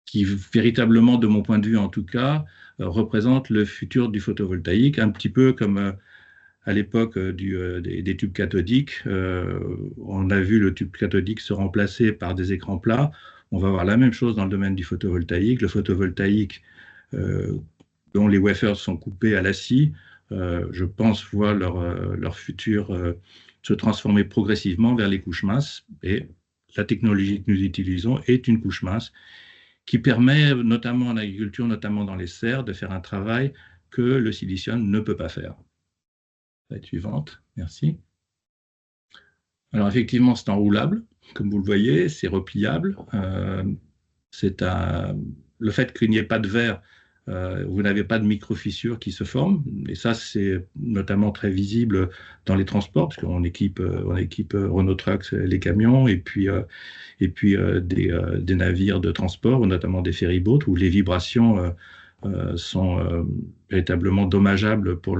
qui véritablement, de mon point de vue en tout cas, représente le futur du photovoltaïque, un petit peu comme à l'époque des tubes cathodiques. On a vu le tube cathodique se remplacer par des écrans plats. On va voir la même chose dans le domaine du photovoltaïque. Le photovoltaïque, dont les wafers sont coupés à la scie, je pense voir leur futur se transformer progressivement vers les couches minces. Et la technologie que nous utilisons est une couche mince qui permet, notamment en agriculture, notamment dans les serres, de faire un travail que le silicium ne peut pas faire. La suivante, merci. Alors effectivement, c'est enroulable, comme vous le voyez, c'est repliable. Le fait qu'il n'y ait pas de verre, vous n'avez pas de micro-fissures qui se forment, et ça c'est notamment très visible dans les transports, parce qu'on équipe Renault Trucks, les camions, et puis des navires de transport, notamment des ferry-boats, où les vibrations sont véritablement dommageables pour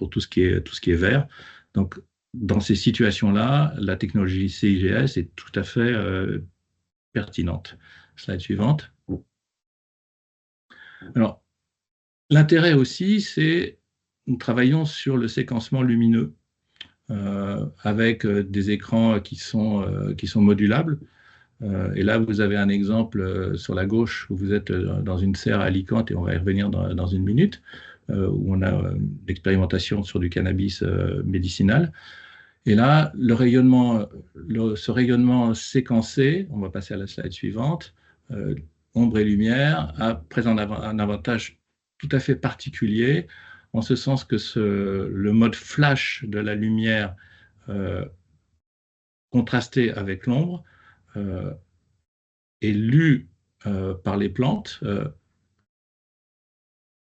tout ce qui est vert. Donc dans ces situations-là, la technologie CIGS est tout à fait pertinente. Slide suivante. Alors, l'intérêt aussi, c'est que nous travaillons sur le séquencement lumineux avec des écrans qui sont modulables. Et là, vous avez un exemple sur la gauche où vous êtes dans une serre à Alicante, et on va y revenir dans une minute, où on a l'expérimentation sur du cannabis médicinal. Et là, ce rayonnement séquencé, on va passer à la slide suivante, ombre et lumière, présente un avantage tout à fait particulier, en ce sens que le mode flash de la lumière contrasté avec l'ombre est lu par les plantes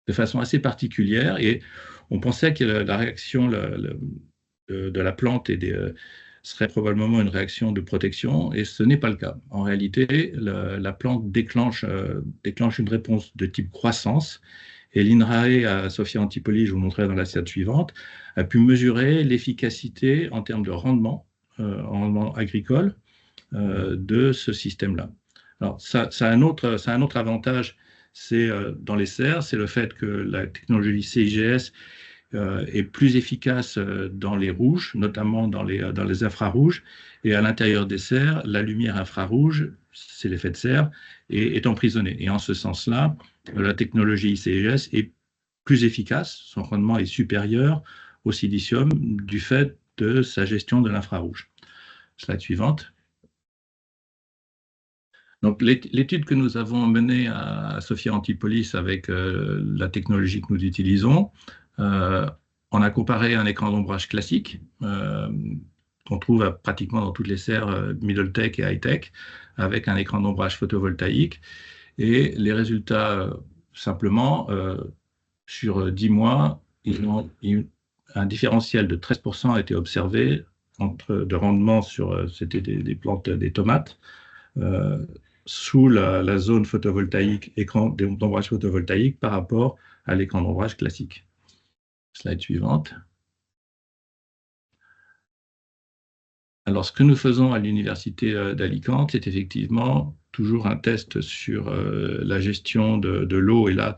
de façon assez particulière, et on pensait que la réaction de la plante et serait probablement une réaction de protection, et ce n'est pas le cas. En réalité, la plante déclenche une réponse de type croissance, et l'INRAE, Sophia Antipolis, je vous montrerai dans la slide suivante, a pu mesurer l'efficacité en termes de rendement, en rendement agricole, de ce système-là. Alors, ça a un autre avantage, c'est dans les serres, c'est le fait que la technologie CIGS est plus efficace dans les rouges, notamment dans les infrarouges, et à l'intérieur des serres, la lumière infrarouge, c'est l'effet de serre, est emprisonnée. Et en ce sens-là, la technologie CIGS est plus efficace, son rendement est supérieur au silicium du fait de sa gestion de l'infrarouge. Slide suivante. Donc, l'étude que nous avons menée à Sophia Antipolis avec la technologie que nous utilisons, on a comparé un écran d'ombrage classique qu'on trouve pratiquement dans toutes les serres middle tech et high tech, avec un écran d'ombrage photovoltaïque. Et les résultats, simplement, sur 10 mois, un différentiel de 13% a été observé de rendement sur, c'était des plantes, des tomates, sous la zone photovoltaïque, écran d'ombrage photovoltaïque par rapport à l'écran d'ombrage classique. Slide suivante. Alors, ce que nous faisons à l'université d'Alicante, c'est effectivement toujours un test sur la gestion de l'eau. Et là,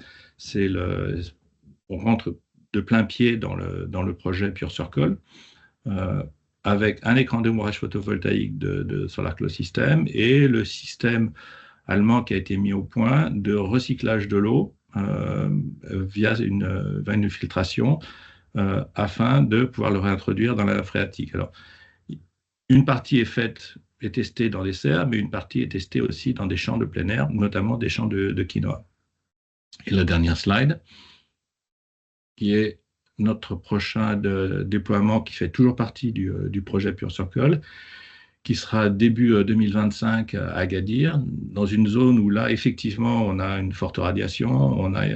on rentre de plein pied dans le projet Pure Circle, avec un écran d'ombrage photovoltaïque de SolarCloud System et le système allemand qui a été mis au point de recyclage de l'eau via une filtration afin de pouvoir le réintroduire dans la nappe phréatique. Alors, une partie est testée dans les serres, mais une partie est testée aussi dans des champs de plein air, notamment des champs de quinoa. Et la dernière slide, qui est notre prochain déploiement qui fait toujours partie du projet Pure Circle, qui sera début 2025 à Agadir, dans une zone où là, effectivement, on a une forte radiation, on a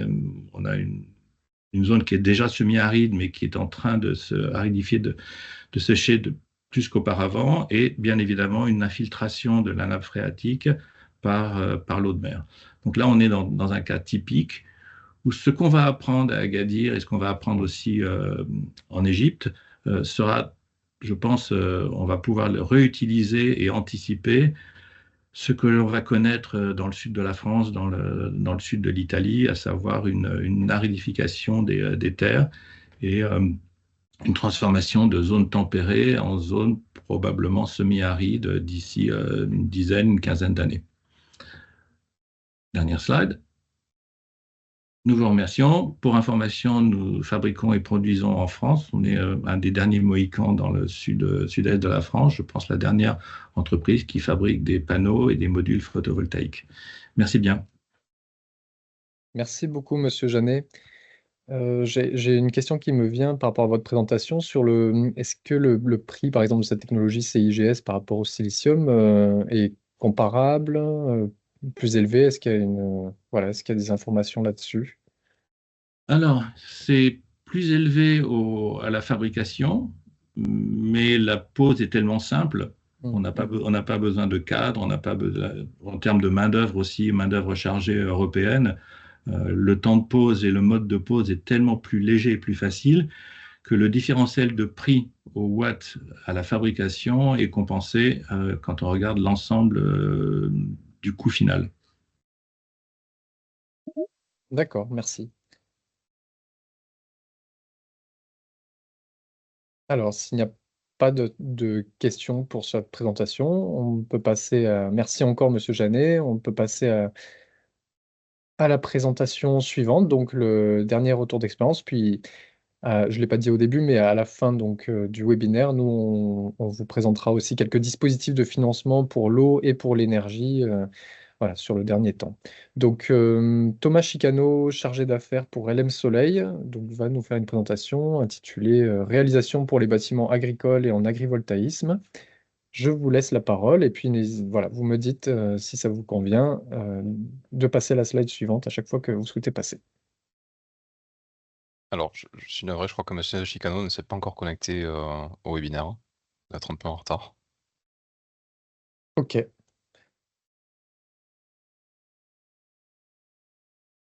une zone qui est déjà semi-aride, mais qui est en train de se aridifier, de sécher plus qu'auparavant, et bien évidemment une infiltration de la nappe phréatique par l'eau de mer. Donc là, on est dans un cas typique où ce qu'on va apprendre à Agadir et ce qu'on va apprendre aussi en Égypte sera, je pense, on va pouvoir le réutiliser et anticiper ce que l'on va connaître dans le sud de la France, dans le sud de l'Italie, à savoir une aridification des terres et une transformation de zones tempérées en zones probablement semi-arides d'ici une quinzaine d'années. Dernière slide. Nous vous remercions. Pour information, nous fabriquons et produisons en France. On est un des derniers Mohicans dans le sud-est de la France. Je pense la dernière entreprise qui fabrique des panneaux et des modules photovoltaïques. Merci bien. Merci beaucoup, Monsieur Jeannet. J'ai une question qui me vient par rapport à votre présentation sur est-ce que le prix, par exemple, de cette technologie CIGS par rapport au silicium est comparable, plus élevé? Est-ce qu'il y a est-ce qu'il y a des informations là-dessus? Alors, c'est plus élevé à la fabrication, mais la pose est tellement simple. On n'a pas besoin de cadre, on n'a pas besoin, en termes de main-d'œuvre aussi, main-d'œuvre chargée européenne. Le temps de pose et le mode de pose est tellement plus léger et plus facile que le différentiel de prix au watt à la fabrication est compensé quand on regarde l'ensemble du coût final. D'accord, merci. Alors, s'il n'y a pas de questions pour cette présentation, on peut passer à... Merci encore, Monsieur Jeannet. On peut passer à la présentation suivante, donc le dernier retour d'expérience. Puis, je ne l'ai pas dit au début, mais à la fin du webinaire, nous, on vous présentera aussi quelques dispositifs de financement pour l'eau et pour l'énergie, voilà, sur le dernier temps. Donc, Thomas Chicano, chargé d'affaires pour LM Soleil, donc, va nous faire une présentation intitulée Réalisation pour les bâtiments agricoles et en agrivoltaïsme. Je vous laisse la parole et puis voilà, vous me dites si ça vous convient de passer à la slide suivante à chaque fois que vous souhaitez passer. Alors, je suis navré, je crois que M. Chicano ne s'est pas encore connecté au webinaire. d'être un peu en retard. Ok.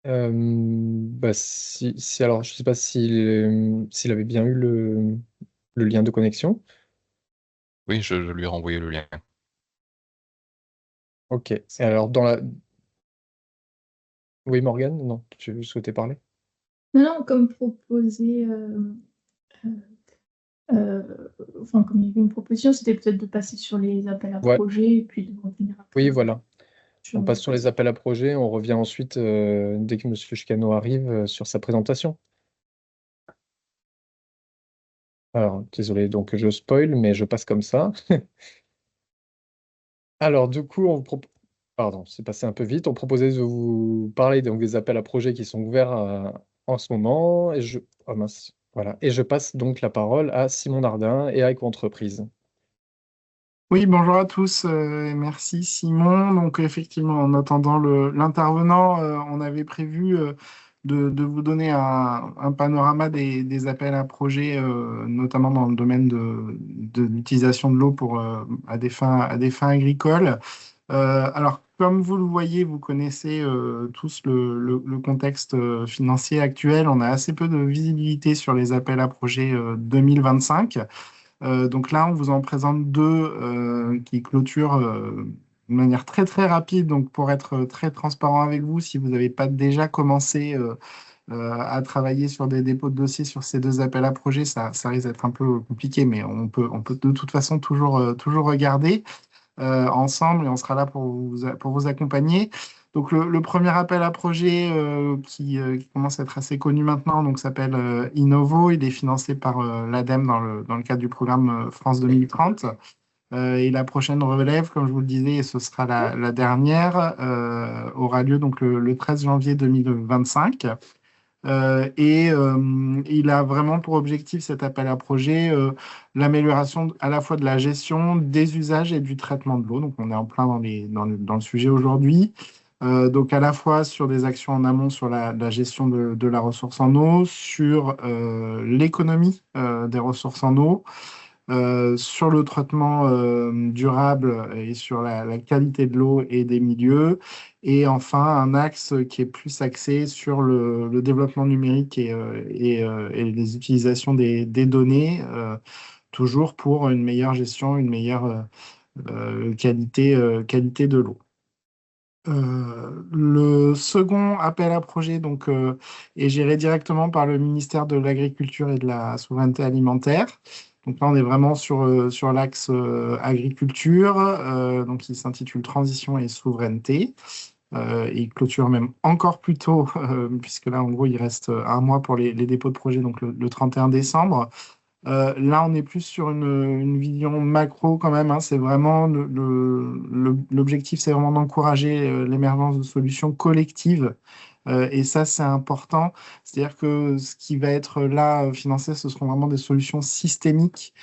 Alors, je sais pas s'il avait bien eu le lien de connexion. Oui, je lui ai renvoyé le lien. Ok. Et alors, Oui, Morgane, non, tu souhaitais parler? Non, non, comme proposé, euh, enfin, comme il y avait une proposition, c'était peut-être de passer sur les appels à Ouais, projets et puis de revenir oui, après voilà. sur On passe sur les appels à projets, on revient ensuite, dès que Monsieur Chicano arrive, sur sa présentation. Alors, désolé, donc je spoil, mais je passe comme ça. Alors, du coup, pardon, c'est passé un peu vite. On proposait de vous parler donc, des appels à projets qui sont ouverts en ce moment. Oh mince, voilà. Et je passe donc la parole à Simon Nardin et à Eco-Entreprise. Oui, bonjour à tous, et merci Simon. Donc effectivement, en attendant l'intervenant, on avait prévu de vous donner un panorama des appels à projets, notamment dans le domaine de l'utilisation de l'eau à des fins agricoles. Alors, comme vous le voyez, vous connaissez tous le contexte financier actuel. On a assez peu de visibilité sur les appels à projets 2025. Donc là, on vous en présente deux qui clôturent de manière très très rapide. Donc pour être très transparent avec vous, si vous n'avez pas déjà commencé à travailler sur des dépôts de dossiers sur ces deux appels à projets, ça risque d'être un peu compliqué, mais on peut de toute façon toujours regarder ensemble et on sera là pour vous accompagner. Donc le premier appel à projet qui commence à être assez connu maintenant donc s'appelle Innovo. Il est financé par l'ADEME dans le cadre du programme France 2030. Et la prochaine relève, comme je vous le disais, et ce sera la dernière, aura lieu donc le 13 janvier 2025. Il a vraiment pour objectif cet appel à projet l'amélioration à la fois de la gestion des usages et du traitement de l'eau. Donc on est en plein dans le sujet aujourd'hui. Donc à la fois sur des actions en amont sur la gestion de la ressource en eau, sur l'économie des ressources en eau, sur le traitement durable et sur la qualité de l'eau et des milieux. Et enfin, un axe qui est plus axé sur le développement numérique et les utilisations des données, toujours pour une meilleure gestion, une meilleure qualité de l'eau. Le second appel à projet est géré directement par le ministère de l'Agriculture et de la Souveraineté alimentaire. Donc là, on est vraiment sur l'axe agriculture, donc il s'intitule Transition et souveraineté. Il clôture même encore plus tôt, puisque là, en gros, il reste un mois pour les dépôts de projet, donc le 31 décembre. Là, on est plus sur une vision macro quand même, hein. C'est vraiment l'objectif, c'est vraiment d'encourager l'émergence de solutions collectives. Et ça, c'est important. C'est-à-dire que ce qui va être là financé, ce seront vraiment des solutions systémiques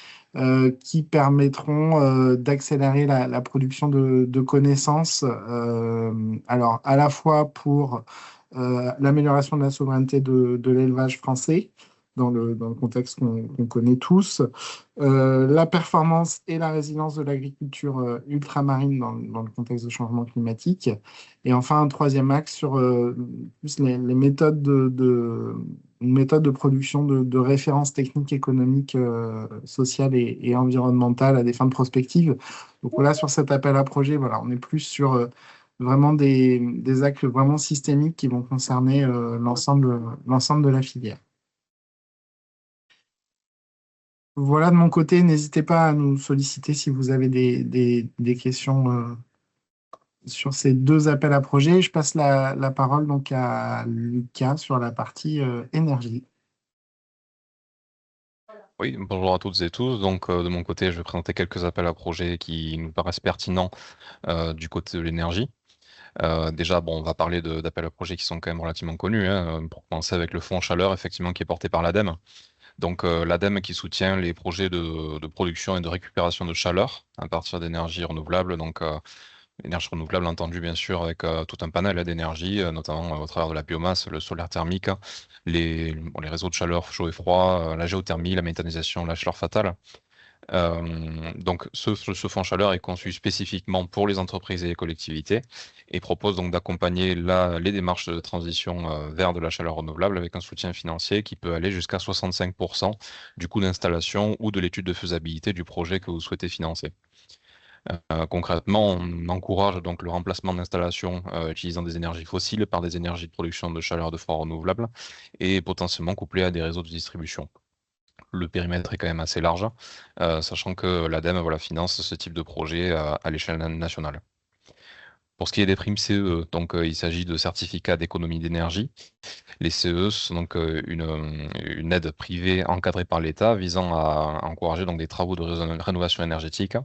qui permettront d'accélérer la production de connaissances. Alors, à la fois pour l'amélioration de la souveraineté de l'élevage français, dans le contexte qu'on connaît tous, la performance et la résilience de l'agriculture ultramarine dans le contexte de changement climatique, et enfin un troisième axe sur plus les méthodes une méthode de production de références techniques, économiques, sociales et environnementales à des fins de prospective. Donc voilà, sur cet appel à projet, voilà, on est plus sur vraiment des actes vraiment systémiques qui vont concerner l'ensemble de la filière. Voilà de mon côté, n'hésitez pas à nous solliciter si vous avez des questions sur ces deux appels à projets. Je passe la parole donc à Lucas sur la partie énergie. Oui, bonjour à toutes et tous. Donc, de mon côté, je vais présenter quelques appels à projets qui nous paraissent pertinents du côté de l'énergie. Déjà, bon, on va parler d'appels à projets qui sont quand même relativement connus, hein, pour commencer avec le fonds chaleur, effectivement, qui est porté par l'ADEME. Donc, l'ADEME qui soutient les projets de production et de récupération de chaleur à partir d'énergies renouvelables. Donc, énergie renouvelable entendu bien sûr avec tout un panel d'énergie, notamment au travers de la biomasse, le solaire thermique, les réseaux de chaleur chaud et froid, la géothermie, la méthanisation, la chaleur fatale. Donc ce fonds chaleur est conçu spécifiquement pour les entreprises et les collectivités et propose donc d'accompagner les démarches de transition vers de la chaleur renouvelable avec un soutien financier qui peut aller jusqu'à 65% du coût d'installation ou de l'étude de faisabilité du projet que vous souhaitez financer. Concrètement, on encourage donc le remplacement d'installations utilisant des énergies fossiles par des énergies de production de chaleur de froid renouvelables et potentiellement couplées à des réseaux de distribution. Le périmètre est quand même assez large, sachant que l'ADEME finance ce type de projet à l'échelle nationale. Pour ce qui est des primes CEE, donc il s'agit de certificats d'économie d'énergie. Les CEE sont donc une aide privée encadrée par l'État visant à encourager donc des travaux de rénovation énergétique.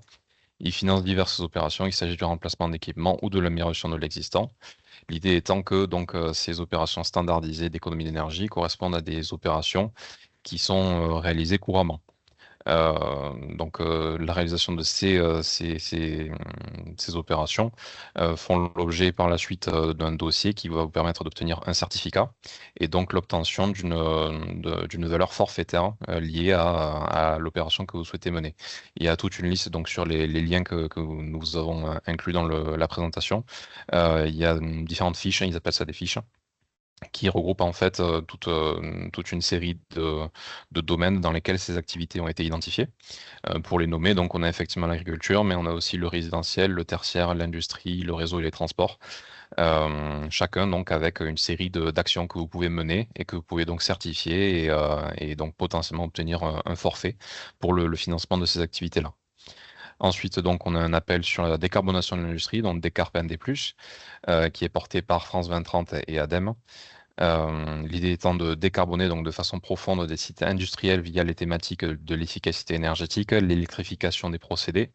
Ils financent diverses opérations. Il s'agit du remplacement d'équipements ou de l'amélioration de l'existant. L'idée étant que ces opérations standardisées d'économie d'énergie correspondent à des opérations qui sont réalisées couramment. La réalisation de ces opérations font l'objet par la suite d'un dossier qui va vous permettre d'obtenir un certificat et donc l'obtention d'une valeur forfaitaire liée à l'opération que vous souhaitez mener. Il y a toute une liste donc sur les liens que nous avons inclus dans la présentation. Il y a différentes fiches, ils appellent ça des fiches, qui regroupe en fait toute une série de domaines dans lesquels ces activités ont été identifiées. Pour les nommer, donc on a effectivement l'agriculture, mais on a aussi le résidentiel, le tertiaire, l'industrie, le réseau et les transports. Chacun donc avec une série d'actions que vous pouvez mener et que vous pouvez donc certifier et donc potentiellement obtenir un forfait pour le financement de ces activités-là. Ensuite, donc, on a un appel sur la décarbonation de l'industrie, donc Décarb ND+, qui est porté par France 2030 et ADEME. L'idée étant de décarboner donc de façon profonde des sites industriels via les thématiques de l'efficacité énergétique, l'électrification des procédés,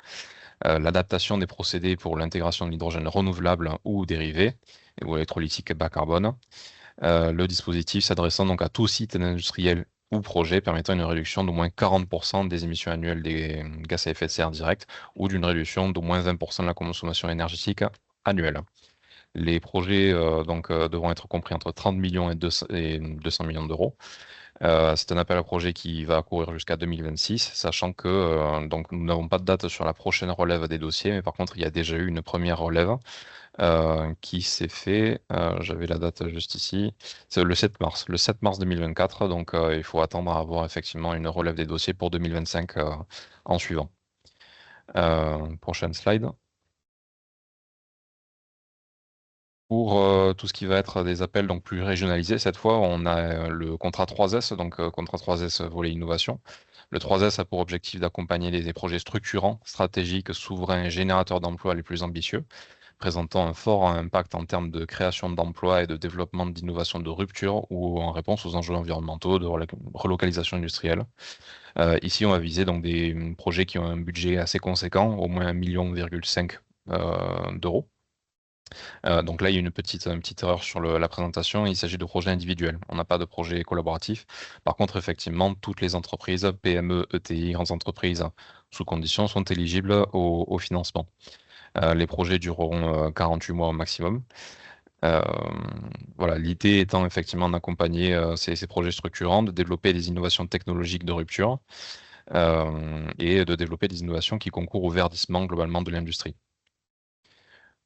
l'adaptation des procédés pour l'intégration de l'hydrogène renouvelable ou dérivé, ou électrolytique bas carbone. Le dispositif s'adressant donc à tout site industriel ou projet permettant une réduction d'au moins 40% des émissions annuelles des gaz à effet de serre direct ou d'une réduction d'au moins 20% de la consommation énergétique annuelle. Les projets devront être compris entre 30 millions et 200 millions d'euros. C'est un appel à projet qui va courir jusqu'à 2026, sachant que nous n'avons pas de date sur la prochaine relève des dossiers, mais par contre, il y a déjà eu une première relève qui s'est fait, j'avais la date juste ici, c'est le 7 mars 2024, donc il faut attendre à avoir effectivement une relève des dossiers pour 2025 en suivant. Prochaine slide. Pour tout ce qui va être des appels donc plus régionalisés, cette fois, on a le contrat 3S, donc contrat 3S volet innovation. Le 3S a pour objectif d'accompagner des projets structurants, stratégiques, souverains et générateurs d'emplois les plus ambitieux, présentant un fort impact en termes de création d'emplois et de développement d'innovation de rupture ou en réponse aux enjeux environnementaux, de relocalisation industrielle. Ici, on va viser donc des projets qui ont un budget assez conséquent, au moins 1,5 million d'euros. Donc là, il y a une petite erreur sur la présentation. Il s'agit de projets individuels. On n'a pas de projet collaboratif. Par contre, effectivement, toutes les entreprises, PME, ETI, grandes entreprises, sous conditions, sont éligibles au financement. Les projets dureront 48 mois au maximum. L'idée étant effectivement d'accompagner ces projets structurants, de développer des innovations technologiques de rupture et de développer des innovations qui concourent au verdissement globalement de l'industrie.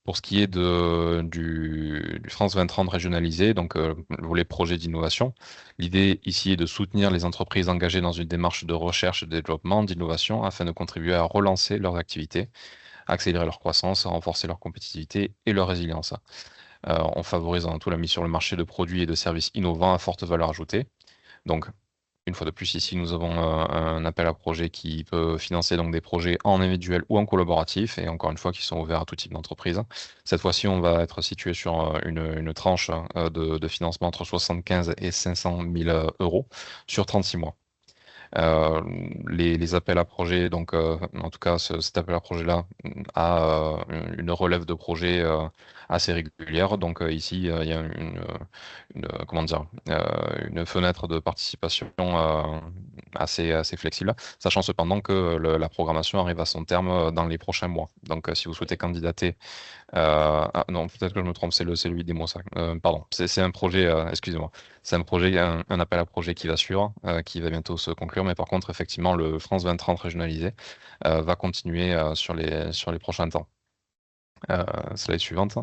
Pour ce qui est du France 2030 régionalisé, donc le volet projet d'innovation, l'idée ici est de soutenir les entreprises engagées dans une démarche de recherche et de développement, d'innovation, afin de contribuer à relancer leurs activités, accélérer leur croissance, renforcer leur compétitivité et leur résilience. On favorise avant tout la mise sur le marché de produits et de services innovants à forte valeur ajoutée. Donc, une fois de plus, ici, nous avons un appel à projet qui peut financer donc des projets en individuel ou en collaboratif, et encore une fois, qui sont ouverts à tout type d'entreprise. Cette fois-ci, on va être situé sur une tranche de financement entre 75 et 500 000 euros sur 36 mois. Les appels à projets, donc en tout cas cet appel à projet-là a une relève de projet assez régulière. Donc ici il y a une fenêtre de participation assez flexible, sachant cependant que la programmation arrive à son terme dans les prochains mois. Donc, si vous souhaitez candidater, non, peut-être que je me trompe, c'est le IDEMO, ça. Pardon, c'est un projet, excusez-moi, c'est un projet, un appel à projet qui va suivre, qui va bientôt se conclure, mais par contre, effectivement, le France 2030 régionalisé va continuer sur les prochains temps. Slide suivante.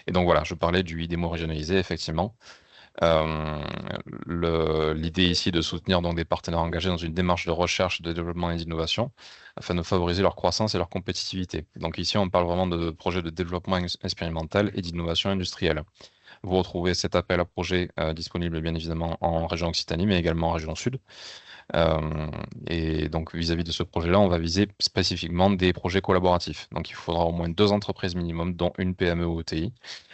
Et donc voilà, je parlais du IDEMO régionalisé, effectivement. L'idée ici est de soutenir donc des partenaires engagés dans une démarche de recherche, de développement et d'innovation afin de favoriser leur croissance et leur compétitivité. Donc ici, on parle vraiment de projets de développement expérimental et d'innovation industrielle. Vous retrouvez cet appel à projet disponible bien évidemment en région Occitanie, mais également en région Sud. Et donc vis-à-vis de ce projet-là, on va viser spécifiquement des projets collaboratifs. Donc il faudra au moins 2 entreprises minimum, dont une PME ou ETI,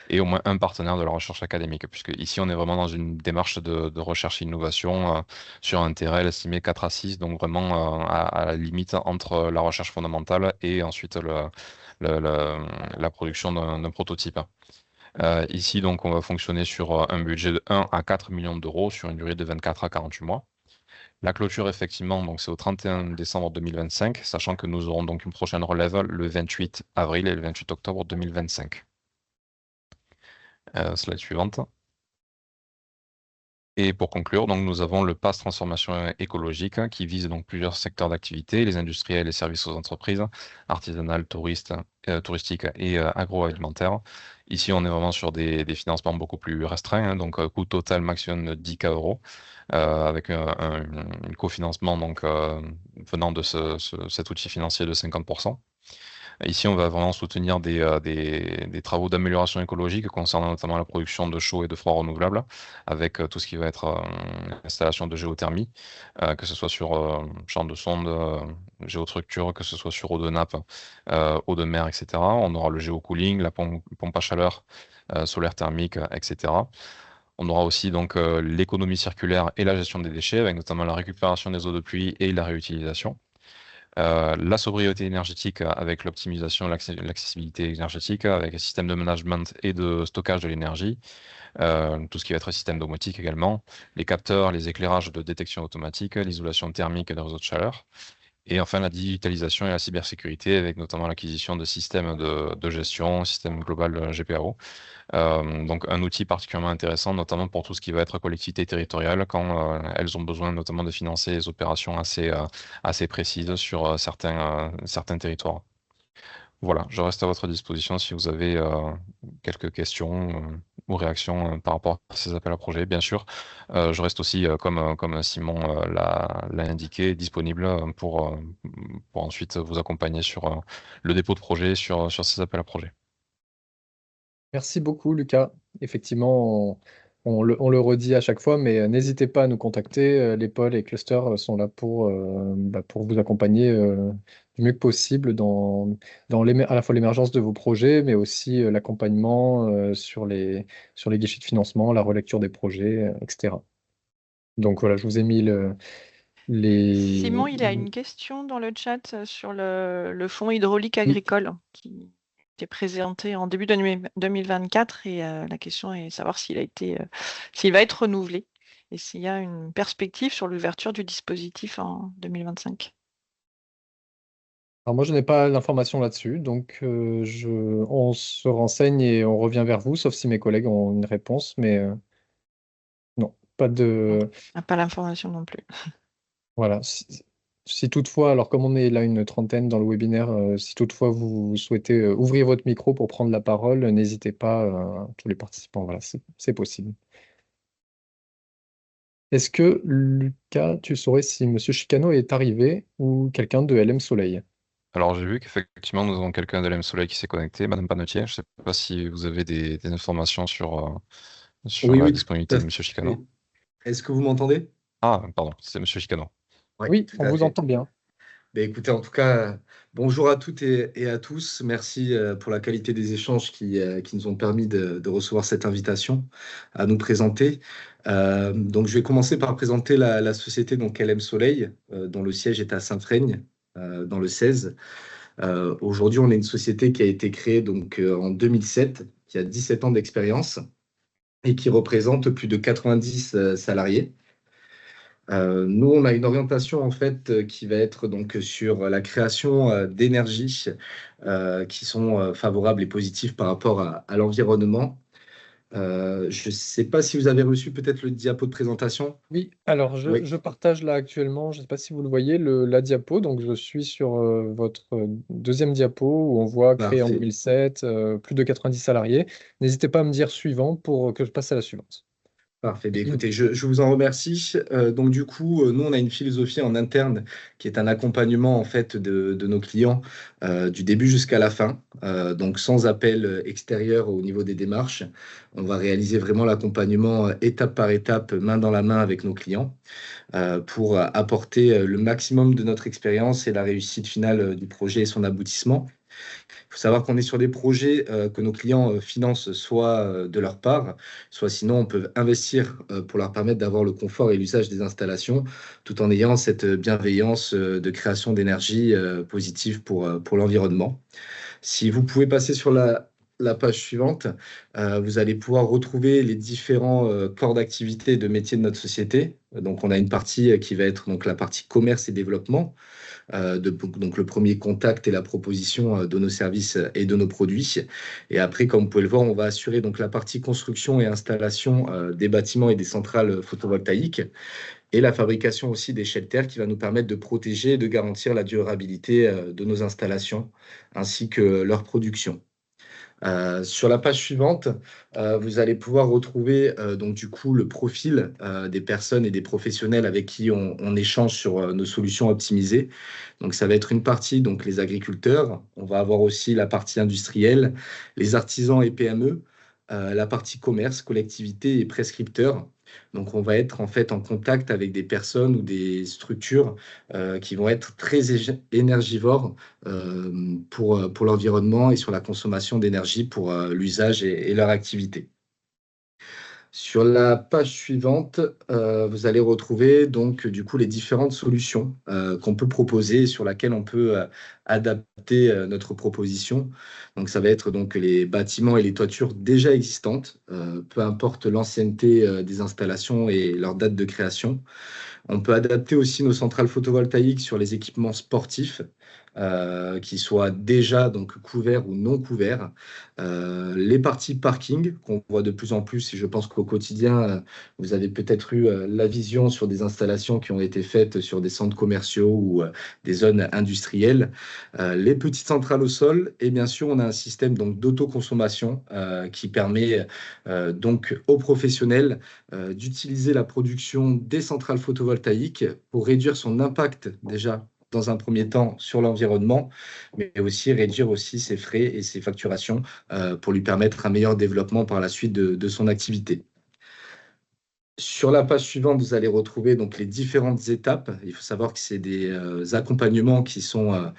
et au moins un partenaire de la recherche académique, puisque ici on est vraiment dans une démarche de recherche et innovation sur un terrain estimé 4 à 6, donc vraiment à la limite entre la recherche fondamentale et ensuite la production d'un prototype. Ici, donc, on va fonctionner sur un budget de 1 à 4 millions d'euros sur une durée de 24 à 48 mois. La clôture, effectivement, donc c'est au 31 décembre 2025, sachant que nous aurons donc une prochaine relève le 28 avril et le 28 octobre 2025. Slide suivante. Et pour conclure, donc, nous avons le PASS transformation écologique qui vise donc plusieurs secteurs d'activité, les industriels et services aux entreprises, artisanales, touristiques et agroalimentaires. Ici, on est vraiment sur des financements beaucoup plus restreints, donc coût total maximum de 10 000 euros, avec un cofinancement donc, venant de cet outil financier de 50%. Ici, on va vraiment soutenir des travaux d'amélioration écologique concernant notamment la production de chaud et de froid renouvelables, avec tout ce qui va être installation de géothermie, que ce soit sur champ de sonde, géostructure, que ce soit sur eau de nappe, eau de mer, etc. On aura le géocooling, la pompe à chaleur, solaire thermique, etc. On aura aussi donc l'économie circulaire et la gestion des déchets, avec notamment la récupération des eaux de pluie et la réutilisation. La sobriété énergétique avec l'optimisation, l'accessibilité énergétique, avec un système de management et de stockage de l'énergie, tout ce qui va être système domotique également, les capteurs, les éclairages de détection automatique, l'isolation thermique des réseaux de chaleur, et enfin la digitalisation et la cybersécurité avec notamment l'acquisition de systèmes de gestion, système global GPAO. Donc un outil particulièrement intéressant, notamment pour tout ce qui va être collectivité territoriale, quand elles ont besoin notamment de financer des opérations assez précises sur certains territoires. Voilà, je reste à votre disposition si vous avez quelques questions ou réactions par rapport à ces appels à projets. Bien sûr, je reste aussi, comme Simon l'a indiqué, disponible pour ensuite vous accompagner sur le dépôt de projet, sur ces appels à projets. Merci beaucoup, Lucas. Effectivement, on le redit à chaque fois, mais n'hésitez pas à nous contacter. Les pôles et clusters sont là pour vous accompagner du mieux que possible dans à la fois l'émergence de vos projets, mais aussi l'accompagnement sur les guichets de financement, la relecture des projets, etc. Donc voilà, je vous ai mis Simon, il a une question dans le chat sur le fonds hydraulique agricole qui était présenté en début de 2024 et la question est de savoir s'il va être renouvelé et s'il y a une perspective sur l'ouverture du dispositif en 2025. Alors moi, je n'ai pas l'information là-dessus, donc on se renseigne et on revient vers vous, sauf si mes collègues ont une réponse, mais non, pas de... On n'a pas l'information non plus. Voilà. Si toutefois, alors comme on est là une trentaine dans le webinaire, si toutefois vous souhaitez ouvrir votre micro pour prendre la parole, n'hésitez pas, tous les participants, voilà, c'est possible. Est-ce que, Lucas, tu saurais si M. Chicano est arrivé ou quelqu'un de LM Soleil? Alors j'ai vu qu'effectivement nous avons quelqu'un de LM Soleil qui s'est connecté, Madame Panetier. Je ne sais pas si vous avez des informations sur la disponibilité de M. Chicano. Est-ce que vous m'entendez? Ah, pardon, c'est M. Chicano. Oui, on vous entend bien. Écoutez, en tout cas, bonjour à toutes et à tous. Merci pour la qualité des échanges qui nous ont permis de recevoir cette invitation à nous présenter. Donc, je vais commencer par présenter la société donc LM Soleil, dont le siège est à Saint-Freigne, dans le 16. Aujourd'hui, on est une société qui a été créée donc, en 2007, qui a 17 ans d'expérience et qui représente plus de 90 salariés. Nous, on a une orientation en fait qui va être donc sur la création d'énergies qui sont favorables et positives par rapport à l'environnement. Je ne sais pas si vous avez reçu peut-être le diapo de présentation. Oui, alors Oui, je partage là actuellement, je ne sais pas si vous le voyez, la diapo. Donc je suis sur votre deuxième diapo où on voit créé en parfait. 2007, plus de 90 salariés. N'hésitez pas à me dire suivant pour que je passe à la suivante. Parfait. Bien, écoutez, je vous en remercie. Donc du coup, nous, on a une philosophie en interne qui est un accompagnement en fait de nos clients du début jusqu'à la fin. Donc sans appel extérieur au niveau des démarches. On va réaliser vraiment l'accompagnement étape par étape, main dans la main avec nos clients pour apporter le maximum de notre expérience et la réussite finale du projet et son aboutissement. Il faut savoir qu'on est sur des projets que nos clients financent soit de leur part, soit sinon on peut investir pour leur permettre d'avoir le confort et l'usage des installations, tout en ayant cette bienveillance de création d'énergie positive pour l'environnement. Si vous pouvez passer sur la page suivante, vous allez pouvoir retrouver les différents corps d'activité et de métiers de notre société. Donc, on a une partie qui va être donc, la partie commerce et développement, donc le premier contact et la proposition de nos services et de nos produits. Et après, comme vous pouvez le voir, on va assurer donc, la partie construction et installation des bâtiments et des centrales photovoltaïques et la fabrication aussi des shelters qui va nous permettre de protéger et de garantir la durabilité de nos installations ainsi que leur production. Sur la page suivante, vous allez pouvoir retrouver donc du coup le profil des personnes et des professionnels avec qui on échange sur nos solutions optimisées. Donc ça va être une partie, donc les agriculteurs. On va avoir aussi la partie industrielle, les artisans et PME, la partie commerce, collectivité et prescripteurs. Donc on va être en fait en contact avec des personnes ou des structures qui vont être très énergivores pour l'environnement et sur la consommation d'énergie pour l'usage et leur activité. Sur la page suivante, vous allez retrouver donc du coup les différentes solutions qu'on peut proposer et sur laquelle on peut adapter notre proposition. Donc ça va être donc les bâtiments et les toitures déjà existantes, peu importe l'ancienneté des installations et leur date de création. On peut adapter aussi nos centrales photovoltaïques sur les équipements sportifs, qui soient déjà donc couverts ou non couverts. Les parties parking qu'on voit de plus en plus, et je pense qu'au quotidien, vous avez peut-être eu la vision sur des installations qui ont été faites sur des centres commerciaux ou des zones industrielles. Les petites centrales au sol, et bien sûr, on a un système donc d'autoconsommation qui permet donc aux professionnels d'utiliser la production des centrales photovoltaïques pour réduire son impact déjà dans un premier temps sur l'environnement, mais aussi réduire aussi ses frais et ses facturations pour lui permettre un meilleur développement par la suite de son activité. Sur la page suivante, vous allez retrouver donc les différentes étapes. Il faut savoir que c'est des accompagnements qui sont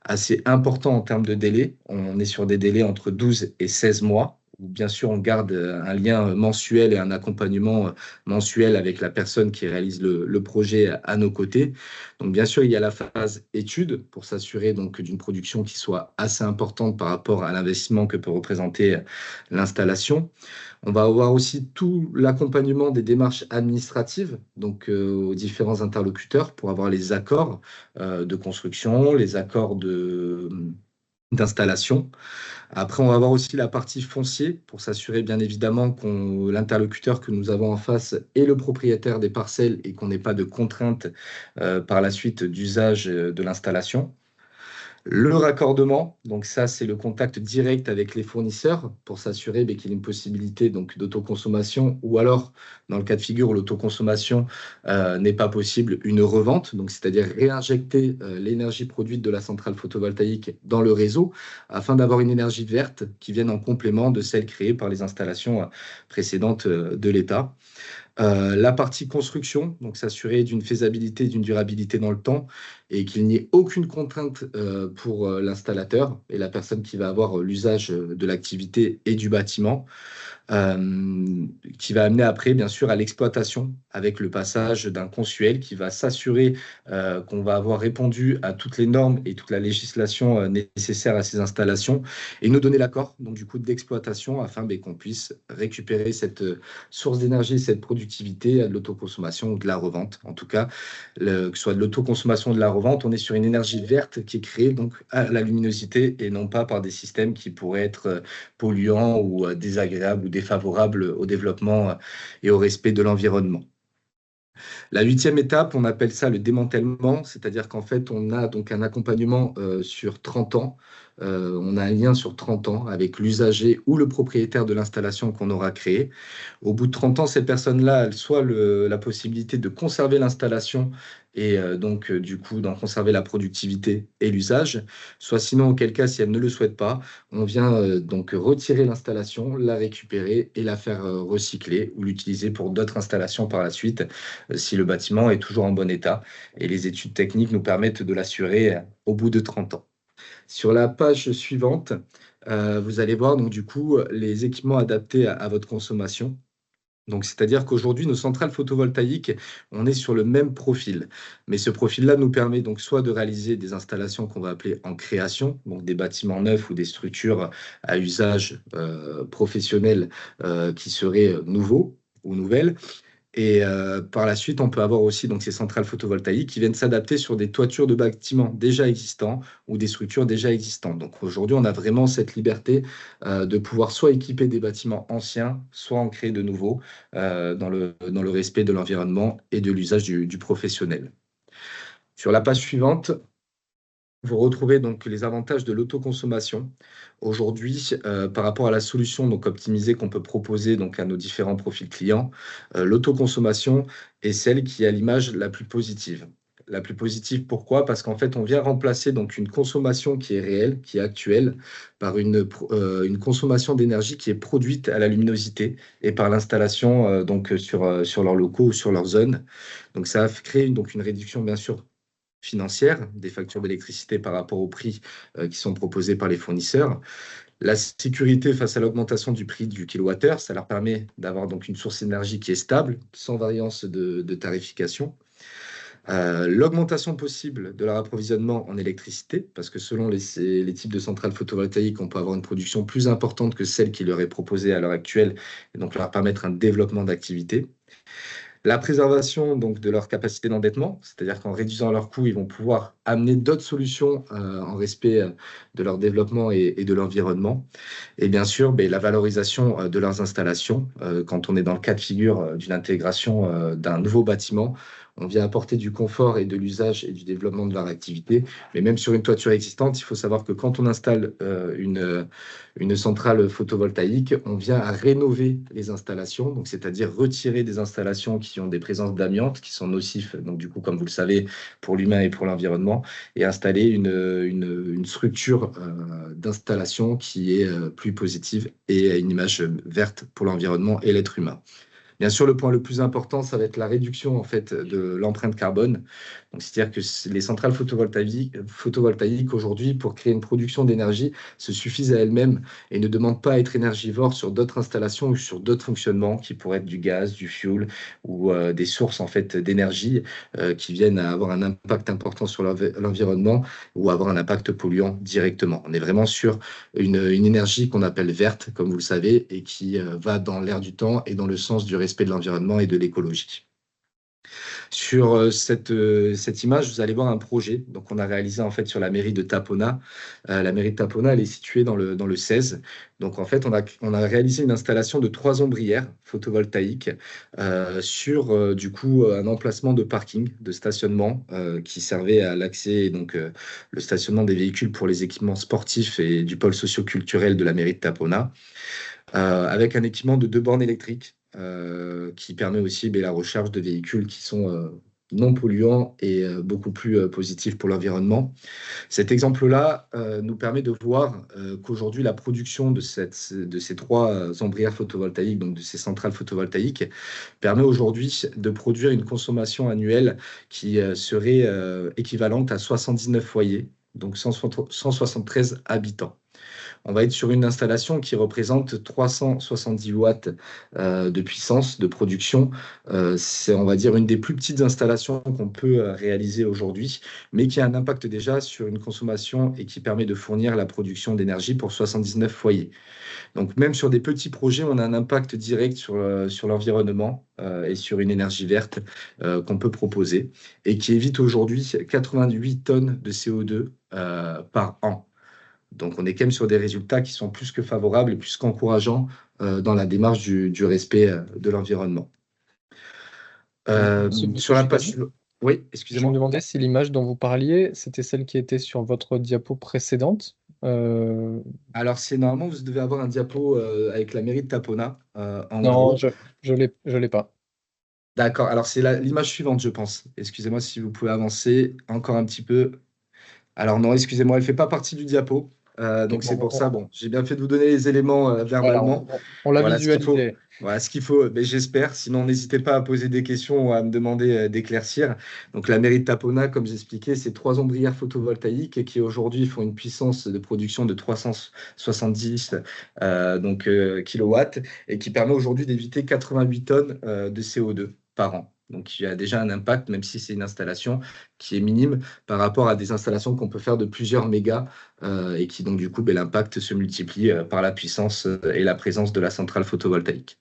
assez importants en termes de délai. On est sur des délais entre 12 et 16 mois. Où bien sûr, on garde un lien mensuel et un accompagnement mensuel avec la personne qui réalise le projet à nos côtés. Donc, bien sûr, il y a la phase étude pour s'assurer donc d'une production qui soit assez importante par rapport à l'investissement que peut représenter l'installation. On va avoir aussi tout l'accompagnement des démarches administratives, donc aux différents interlocuteurs pour avoir les accords de construction, les accords d'installation. Après, on va avoir aussi la partie foncier pour s'assurer bien évidemment que l'interlocuteur que nous avons en face est le propriétaire des parcelles et qu'on n'ait pas de contraintes par la suite d'usage de l'installation. Le raccordement, donc ça c'est le contact direct avec les fournisseurs pour s'assurer qu'il y ait une possibilité donc d'autoconsommation ou alors dans le cas de figure où l'autoconsommation n'est pas possible, une revente, donc c'est-à-dire réinjecter l'énergie produite de la centrale photovoltaïque dans le réseau afin d'avoir une énergie verte qui vienne en complément de celle créée par les installations précédentes de l'État. La partie construction, donc s'assurer d'une faisabilité, d'une durabilité dans le temps et qu'il n'y ait aucune contrainte pour l'installateur et la personne qui va avoir l'usage de l'activité et du bâtiment. qui va amener après, bien sûr, à l'exploitation avec le passage d'un consuel qui va s'assurer qu'on va avoir répondu à toutes les normes et toute la législation nécessaire à ces installations et nous donner l'accord, donc du coup, d'exploitation afin qu'on puisse récupérer cette source d'énergie, cette productivité de l'autoconsommation ou de la revente. En tout cas, que ce soit de l'autoconsommation ou de la revente, on est sur une énergie verte qui est créée donc à la luminosité et non pas par des systèmes qui pourraient être polluants ou désagréables ou défavorables au développement et au respect de l'environnement. La 8e étape, on appelle ça le démantèlement, c'est-à-dire qu'en fait, on a donc un accompagnement sur 30 ans. On a un lien sur 30 ans avec l'usager ou le propriétaire de l'installation qu'on aura créée. Au bout de 30 ans, ces personnes-là, elles soit la possibilité de conserver l'installation et donc du coup d'en conserver la productivité et l'usage, soit sinon, auquel cas, si elles ne le souhaitent pas, on vient donc retirer l'installation, la récupérer et la faire recycler ou l'utiliser pour d'autres installations par la suite, si le bâtiment est toujours en bon état. Et les études techniques nous permettent de l'assurer au bout de 30 ans. Sur la page suivante, vous allez voir donc du coup les équipements adaptés à votre consommation. Donc, c'est-à-dire qu'aujourd'hui, nos centrales photovoltaïques, on est sur le même profil. Mais ce profil-là nous permet donc soit de réaliser des installations qu'on va appeler en création, donc des bâtiments neufs ou des structures à usage professionnel qui seraient nouveaux ou nouvelles. Et par la suite, on peut avoir aussi donc, ces centrales photovoltaïques qui viennent s'adapter sur des toitures de bâtiments déjà existants ou des structures déjà existantes. Donc aujourd'hui, on a vraiment cette liberté de pouvoir soit équiper des bâtiments anciens, soit en créer de nouveaux dans le respect de l'environnement et de l'usage du professionnel. Sur la page suivante, vous retrouvez donc les avantages de l'autoconsommation. Aujourd'hui, par rapport à la solution donc optimisée qu'on peut proposer donc à nos différents profils clients, l'autoconsommation est celle qui a l'image la plus positive. La plus positive, pourquoi? Parce qu'en fait, on vient remplacer donc une consommation qui est réelle, qui est actuelle, par une consommation d'énergie qui est produite à la luminosité et par l'installation donc sur leurs locaux ou sur leur zone. Donc ça crée donc une réduction, bien sûr, financière des factures d'électricité par rapport aux prix qui sont proposés par les fournisseurs. La sécurité face à l'augmentation du prix du kilowattheure, ça leur permet d'avoir donc une source d'énergie qui est stable, sans variance de tarification. L'augmentation possible de leur approvisionnement en électricité, parce que selon les types de centrales photovoltaïques, on peut avoir une production plus importante que celle qui leur est proposée à l'heure actuelle, et donc leur permettre un développement d'activité. La préservation donc, de leur capacité d'endettement, c'est-à-dire qu'en réduisant leurs coûts, ils vont pouvoir amener d'autres solutions en respect de leur développement et de l'environnement. Et bien sûr, la valorisation de leurs installations. Quand on est dans le cas de figure d'une intégration d'un nouveau bâtiment, on vient apporter du confort et de l'usage et du développement de leur activité. Mais même sur une toiture existante, il faut savoir que quand on installe une centrale photovoltaïque, on vient à rénover les installations, donc c'est-à-dire retirer des installations qui ont des présences d'amiante, qui sont nocifs, donc du coup, comme vous le savez, pour l'humain et pour l'environnement, et installer une structure d'installation qui est plus positive et à une image verte pour l'environnement et l'être humain. Bien sûr, le point le plus important, ça va être la réduction en fait, de l'empreinte carbone. Donc, c'est-à-dire que les centrales photovoltaïques aujourd'hui, pour créer une production d'énergie, se suffisent à elles-mêmes et ne demandent pas à être énergivores sur d'autres installations ou sur d'autres fonctionnements qui pourraient être du gaz, du fioul ou des sources en fait, d'énergie qui viennent à avoir un impact important sur l'environnement ou avoir un impact polluant directement. On est vraiment sur une énergie qu'on appelle verte, comme vous le savez, et qui va dans l'air du temps et dans le sens du respect de l'environnement et de l'écologie. Sur cette image, vous allez voir un projet donc on a réalisé en fait sur la mairie de Tapona. La mairie de Tapona, elle est située dans le 16. Donc en fait, on a réalisé une installation de 3 ombrières photovoltaïques sur du coup un emplacement de parking, de stationnement qui servait à l'accès, donc le stationnement des véhicules pour les équipements sportifs et du pôle socio-culturel de la mairie de Tapona, avec un équipement de 2 bornes électriques. Qui permet aussi la recharge de véhicules qui sont non polluants et beaucoup plus positifs pour l'environnement. Cet exemple-là nous permet de voir qu'aujourd'hui, la production de ces 3 ombrières photovoltaïques, donc de ces centrales photovoltaïques, permet aujourd'hui de produire une consommation annuelle qui serait équivalente à 79 foyers, donc 173 habitants. on va être sur une installation qui représente 370 watts de puissance de production. C'est, on va dire, une des plus petites installations qu'on peut réaliser aujourd'hui, mais qui a un impact déjà sur une consommation et qui permet de fournir la production d'énergie pour 79 foyers. Donc, même sur des petits projets, on a un impact direct sur l'environnement et sur une énergie verte qu'on peut proposer et qui évite aujourd'hui 88 tonnes de CO2 par an. Donc, on est quand même sur des résultats qui sont plus que favorables et plus qu'encourageants dans la démarche du respect de l'environnement. Sur la page... Oui, Je me excusez-moi. demandais si l'image dont vous parliez, c'était celle qui était sur votre diapo précédente. Alors, c'est normalement, vous devez avoir un diapo avec la mairie de Tapona en Non, gros. je l'ai pas. D'accord, alors c'est l'image suivante, je pense. Excusez-moi si vous pouvez avancer encore un petit peu. Alors non, excusez-moi, elle ne fait pas partie du diapo. Donc c'est pour ça, bon, j'ai bien fait de vous donner les éléments Voilà, verbalement. on l'a Voilà ce qu'il faut. visualisé. Voilà ce qu'il faut, mais j'espère. Sinon, n'hésitez pas à poser des questions ou à me demander d'éclaircir. Donc la mairie de Tapona, comme j'expliquais, c'est 3 ombrières photovoltaïques qui aujourd'hui font une puissance de production de 370 kilowatts et qui permet aujourd'hui d'éviter 88 tonnes de CO2 par an. Donc il y a déjà un impact, même si c'est une installation qui est minime par rapport à des installations qu'on peut faire de plusieurs mégas et qui donc du coup, l'impact se multiplie par la puissance et la présence de la centrale photovoltaïque.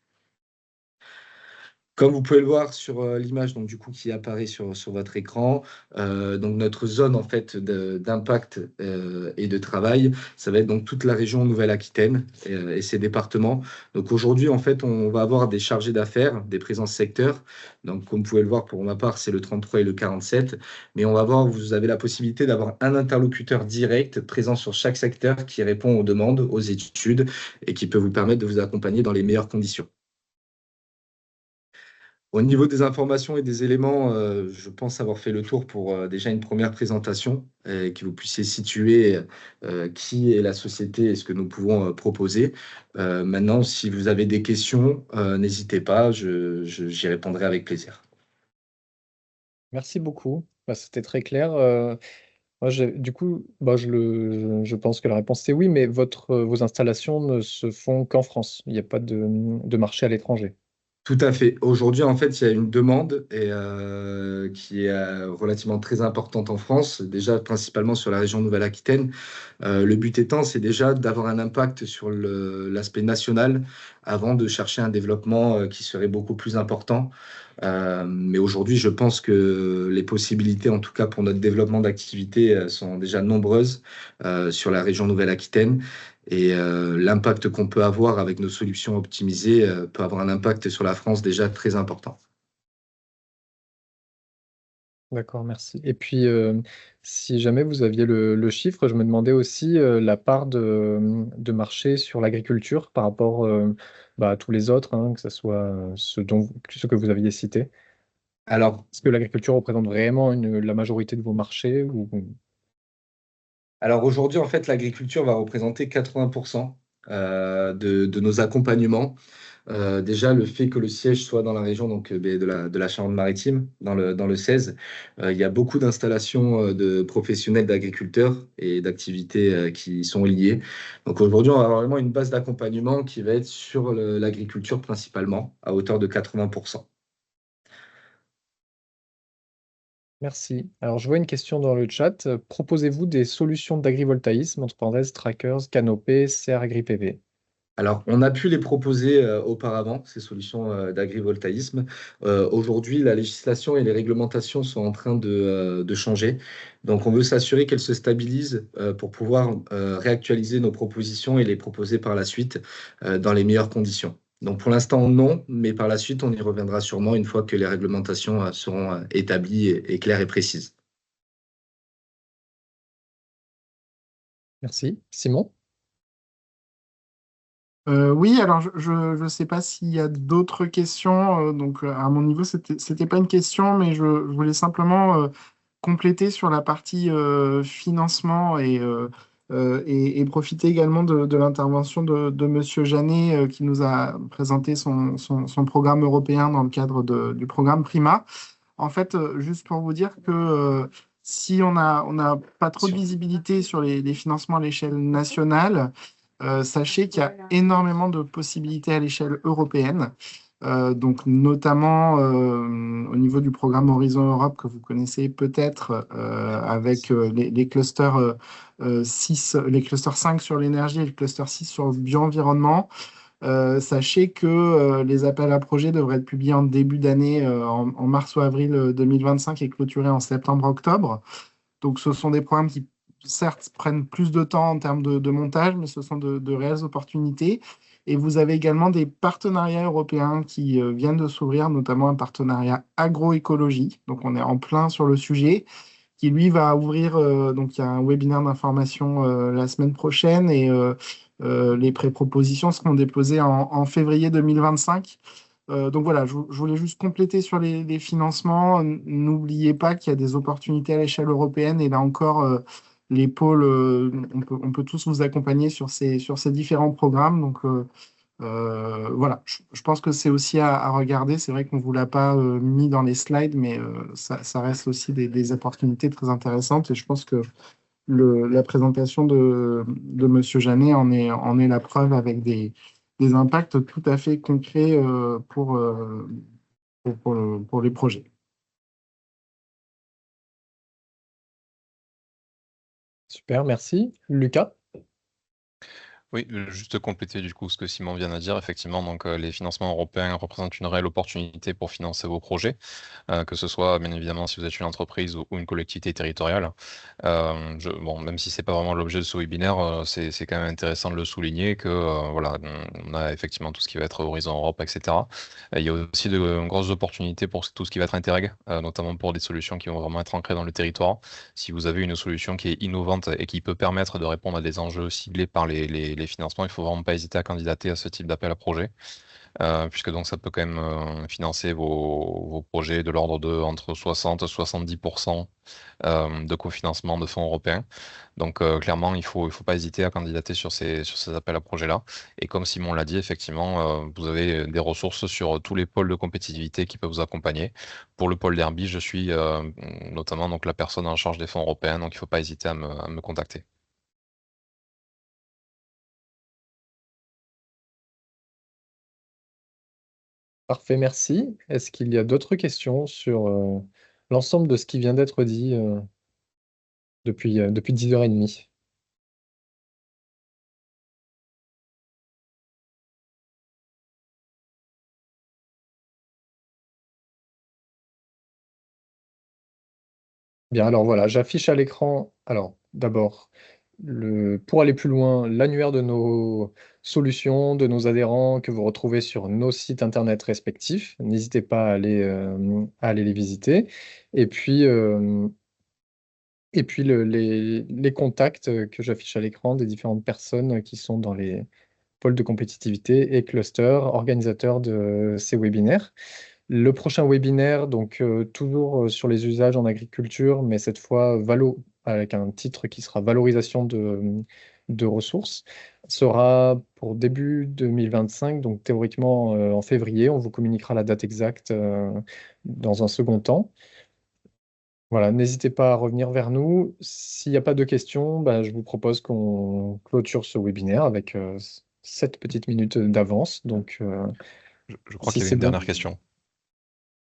Comme vous pouvez le voir sur l'image donc du coup qui apparaît sur votre écran, donc notre zone en fait d'impact et de travail, ça va être donc toute la région Nouvelle-Aquitaine et ses départements. Donc aujourd'hui en fait on va avoir des chargés d'affaires, des présences secteurs. Donc comme vous pouvez le voir pour ma part c'est le 33 et le 47, mais on va voir vous avez la possibilité d'avoir un interlocuteur direct présent sur chaque secteur qui répond aux demandes, aux études et qui peut vous permettre de vous accompagner dans les meilleures conditions. Au niveau des informations et des éléments, je pense avoir fait le tour pour déjà une première présentation et que vous puissiez situer qui est la société et ce que nous pouvons proposer. Maintenant, si vous avez des questions, n'hésitez pas, j'y répondrai avec plaisir. Merci beaucoup. C'était très clair. Moi, du coup, je pense que la réponse c'est oui, mais vos installations ne se font qu'en France. Il n'y a pas de marché à l'étranger. Tout à fait. Aujourd'hui, en fait, il y a une demande qui est relativement très importante en France, déjà principalement sur la région Nouvelle-Aquitaine. Le but étant, c'est déjà d'avoir un impact sur l'aspect national avant de chercher un développement qui serait beaucoup plus important. Mais aujourd'hui, je pense que les possibilités, en tout cas pour notre développement d'activité, sont déjà nombreuses sur la région Nouvelle-Aquitaine. Et l'impact qu'on peut avoir avec nos solutions optimisées peut avoir un impact sur la France déjà très important. D'accord, merci. Et puis, si jamais vous aviez le chiffre, je me demandais aussi la part de marché sur l'agriculture par rapport à tous les autres, hein, que ce soit ce que vous aviez cité. Alors, Est-ce que l'agriculture représente vraiment la majorité de vos marchés alors aujourd'hui, en fait, l'agriculture va représenter 80% de nos accompagnements. Déjà, le fait que le siège soit dans la région donc, de la Charente-Maritime, dans le 16, il y a beaucoup d'installations de professionnels d'agriculteurs et d'activités qui sont liées. Donc aujourd'hui, on va avoir vraiment une base d'accompagnement qui va être sur l'agriculture principalement, à hauteur de 80%. Merci. Alors, je vois une question dans le chat. Proposez-vous des solutions d'agrivoltaïsme, entre parenthèses, trackers, canopées, serres agri-PV? Alors, on a pu les proposer auparavant, ces solutions d'agrivoltaïsme. Aujourd'hui, la législation et les réglementations sont en train de changer. Donc, on veut s'assurer qu'elles se stabilisent pour pouvoir réactualiser nos propositions et les proposer par la suite dans les meilleures conditions. Donc, pour l'instant, non, mais par la suite, on y reviendra sûrement une fois que les réglementations seront établies et claires et précises. Merci. Simon? Oui, alors je ne sais pas s'il y a d'autres questions. Donc, à mon niveau, c'était pas une question, mais je voulais simplement compléter sur la partie financement et profiter également de l'intervention de Monsieur Jeannet qui nous a présenté son programme européen dans le cadre du programme Prima. En fait, juste pour vous dire que si on n'a pas trop de visibilité sur les financements à l'échelle nationale, Sachez qu'il y a énormément de possibilités à l'échelle européenne. Donc notamment au niveau du programme Horizon Europe que vous connaissez peut-être avec les clusters 6, les clusters 5 sur l'énergie et le cluster 6 sur le bio-environnement. Sachez que les appels à projets devraient être publiés en début d'année, en mars ou avril 2025 et clôturés en septembre-octobre. Donc ce sont des programmes qui, certes, prennent plus de temps en termes de montage, mais ce sont de réelles opportunités. Et vous avez également des partenariats européens qui viennent de s'ouvrir, notamment un partenariat agroécologie. Donc on est en plein sur le sujet, qui lui va ouvrir, donc il y a un webinaire d'information la semaine prochaine et les pré-propositions seront déposées en février 2025. Donc voilà, je voulais juste compléter sur les financements. N'oubliez pas qu'il y a des opportunités à l'échelle européenne et là encore, les pôles, on peut tous vous accompagner sur ces différents programmes. Donc voilà, je pense que c'est aussi à regarder. C'est vrai qu'on ne vous l'a pas mis dans les slides, mais ça reste aussi des opportunités très intéressantes et je pense que la présentation de Monsieur Janet en est la preuve avec des impacts tout à fait concrets pour les projets. Super, merci. Lucas? Oui, juste compléter du coup ce que Simon vient de dire. Effectivement, donc les financements européens représentent une réelle opportunité pour financer vos projets, que ce soit bien évidemment si vous êtes une entreprise ou une collectivité territoriale. Bon, même si c'est pas vraiment l'objet de ce webinaire, c'est quand même intéressant de le souligner que voilà, on a effectivement tout ce qui va être Horizon Europe, etc. Il y a aussi de grosses opportunités pour tout ce qui va être Interreg, notamment pour des solutions qui vont vraiment être ancrées dans le territoire. Si vous avez une solution qui est innovante et qui peut permettre de répondre à des enjeux ciblés par les financements, il ne faut vraiment pas hésiter à candidater à ce type d'appel à projet, puisque donc ça peut quand même financer vos projets de l'ordre de entre 60 et 70% de cofinancement de fonds européens. Donc clairement, il faut pas hésiter à candidater sur ces appels à projets-là. Et comme Simon l'a dit, effectivement, vous avez des ressources sur tous les pôles de compétitivité qui peuvent vous accompagner. Pour le pôle d'Herbie, je suis notamment donc la personne en charge des fonds européens, donc il ne faut pas hésiter à me contacter. Parfait, merci. Est-ce qu'il y a d'autres questions sur l'ensemble de ce qui vient d'être dit depuis 10h30? Bien, alors voilà, j'affiche à l'écran, alors d'abord, pour aller plus loin, l'annuaire de nos solutions, de nos adhérents que vous retrouvez sur nos sites internet respectifs. N'hésitez pas à aller les visiter. Et puis les contacts que j'affiche à l'écran des différentes personnes qui sont dans les pôles de compétitivité et clusters organisateurs de ces webinaires. Le prochain webinaire, donc toujours sur les usages en agriculture, mais cette fois avec un titre qui sera valorisation de ressources, sera pour début 2025, donc théoriquement en février. On vous communiquera la date exacte dans un second temps. Voilà, n'hésitez pas à revenir vers nous. S'il n'y a pas de questions, je vous propose qu'on clôture ce webinaire avec 7 petites minutes d'avance. Donc, Je crois si qu'il y avait c'est une bon. dernière question.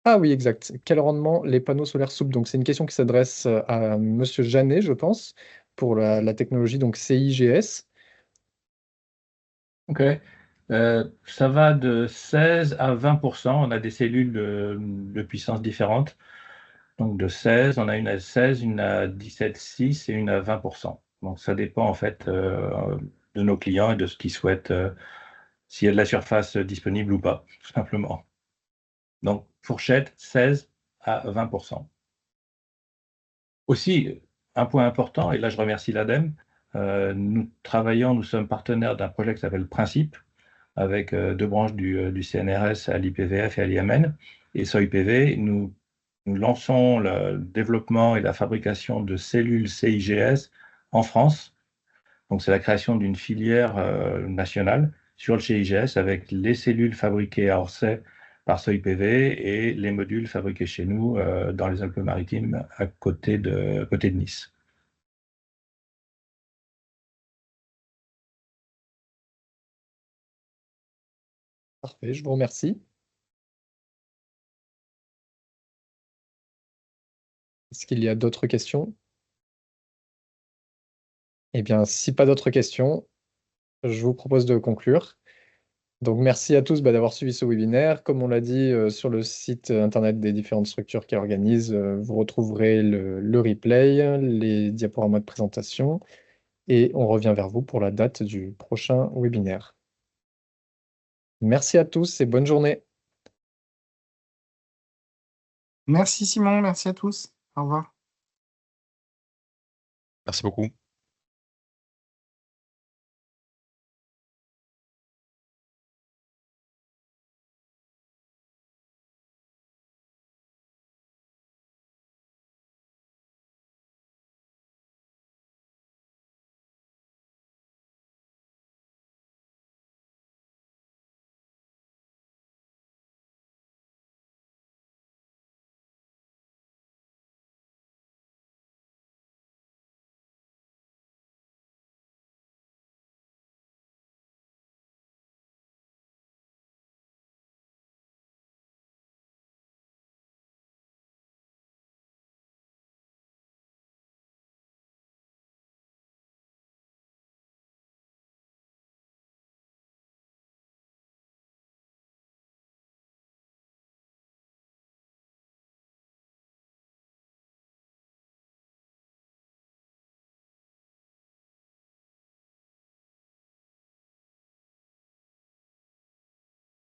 Ah oui, exact. Quel rendement les panneaux solaires souples? Donc, c'est une question qui s'adresse à Monsieur Janet, je pense, pour la technologie donc CIGS. Ok. Ça va de 16 à 20%. On a des cellules de puissance différentes. Donc de 16, on a une à 16, une à 17,6 et une à 20%. Donc ça dépend en fait de nos clients et de ce qu'ils souhaitent, s'il y a de la surface disponible ou pas, tout simplement. Donc fourchette 16 à 20%. Aussi, un point important, et là je remercie l'ADEME, nous sommes partenaires d'un projet qui s'appelle Principe, avec deux branches du CNRS à l'IPVF et à l'IMN. Et SOIPV, nous lançons le développement et la fabrication de cellules CIGS en France. Donc, c'est la création d'une filière nationale sur le CIGS avec les cellules fabriquées à Orsay par SOIPV et les modules fabriqués chez nous dans les Alpes-Maritimes à côté de Nice. Parfait, je vous remercie. Est-ce qu'il y a d'autres questions? Eh bien, si pas d'autres questions, je vous propose de conclure. Donc, merci à tous d'avoir suivi ce webinaire. Comme on l'a dit, sur le site internet des différentes structures qui organisent, vous retrouverez le replay, les diaporamas de présentation, et on revient vers vous pour la date du prochain webinaire. Merci à tous et bonne journée. Merci Simon, merci à tous. Au revoir. Merci beaucoup.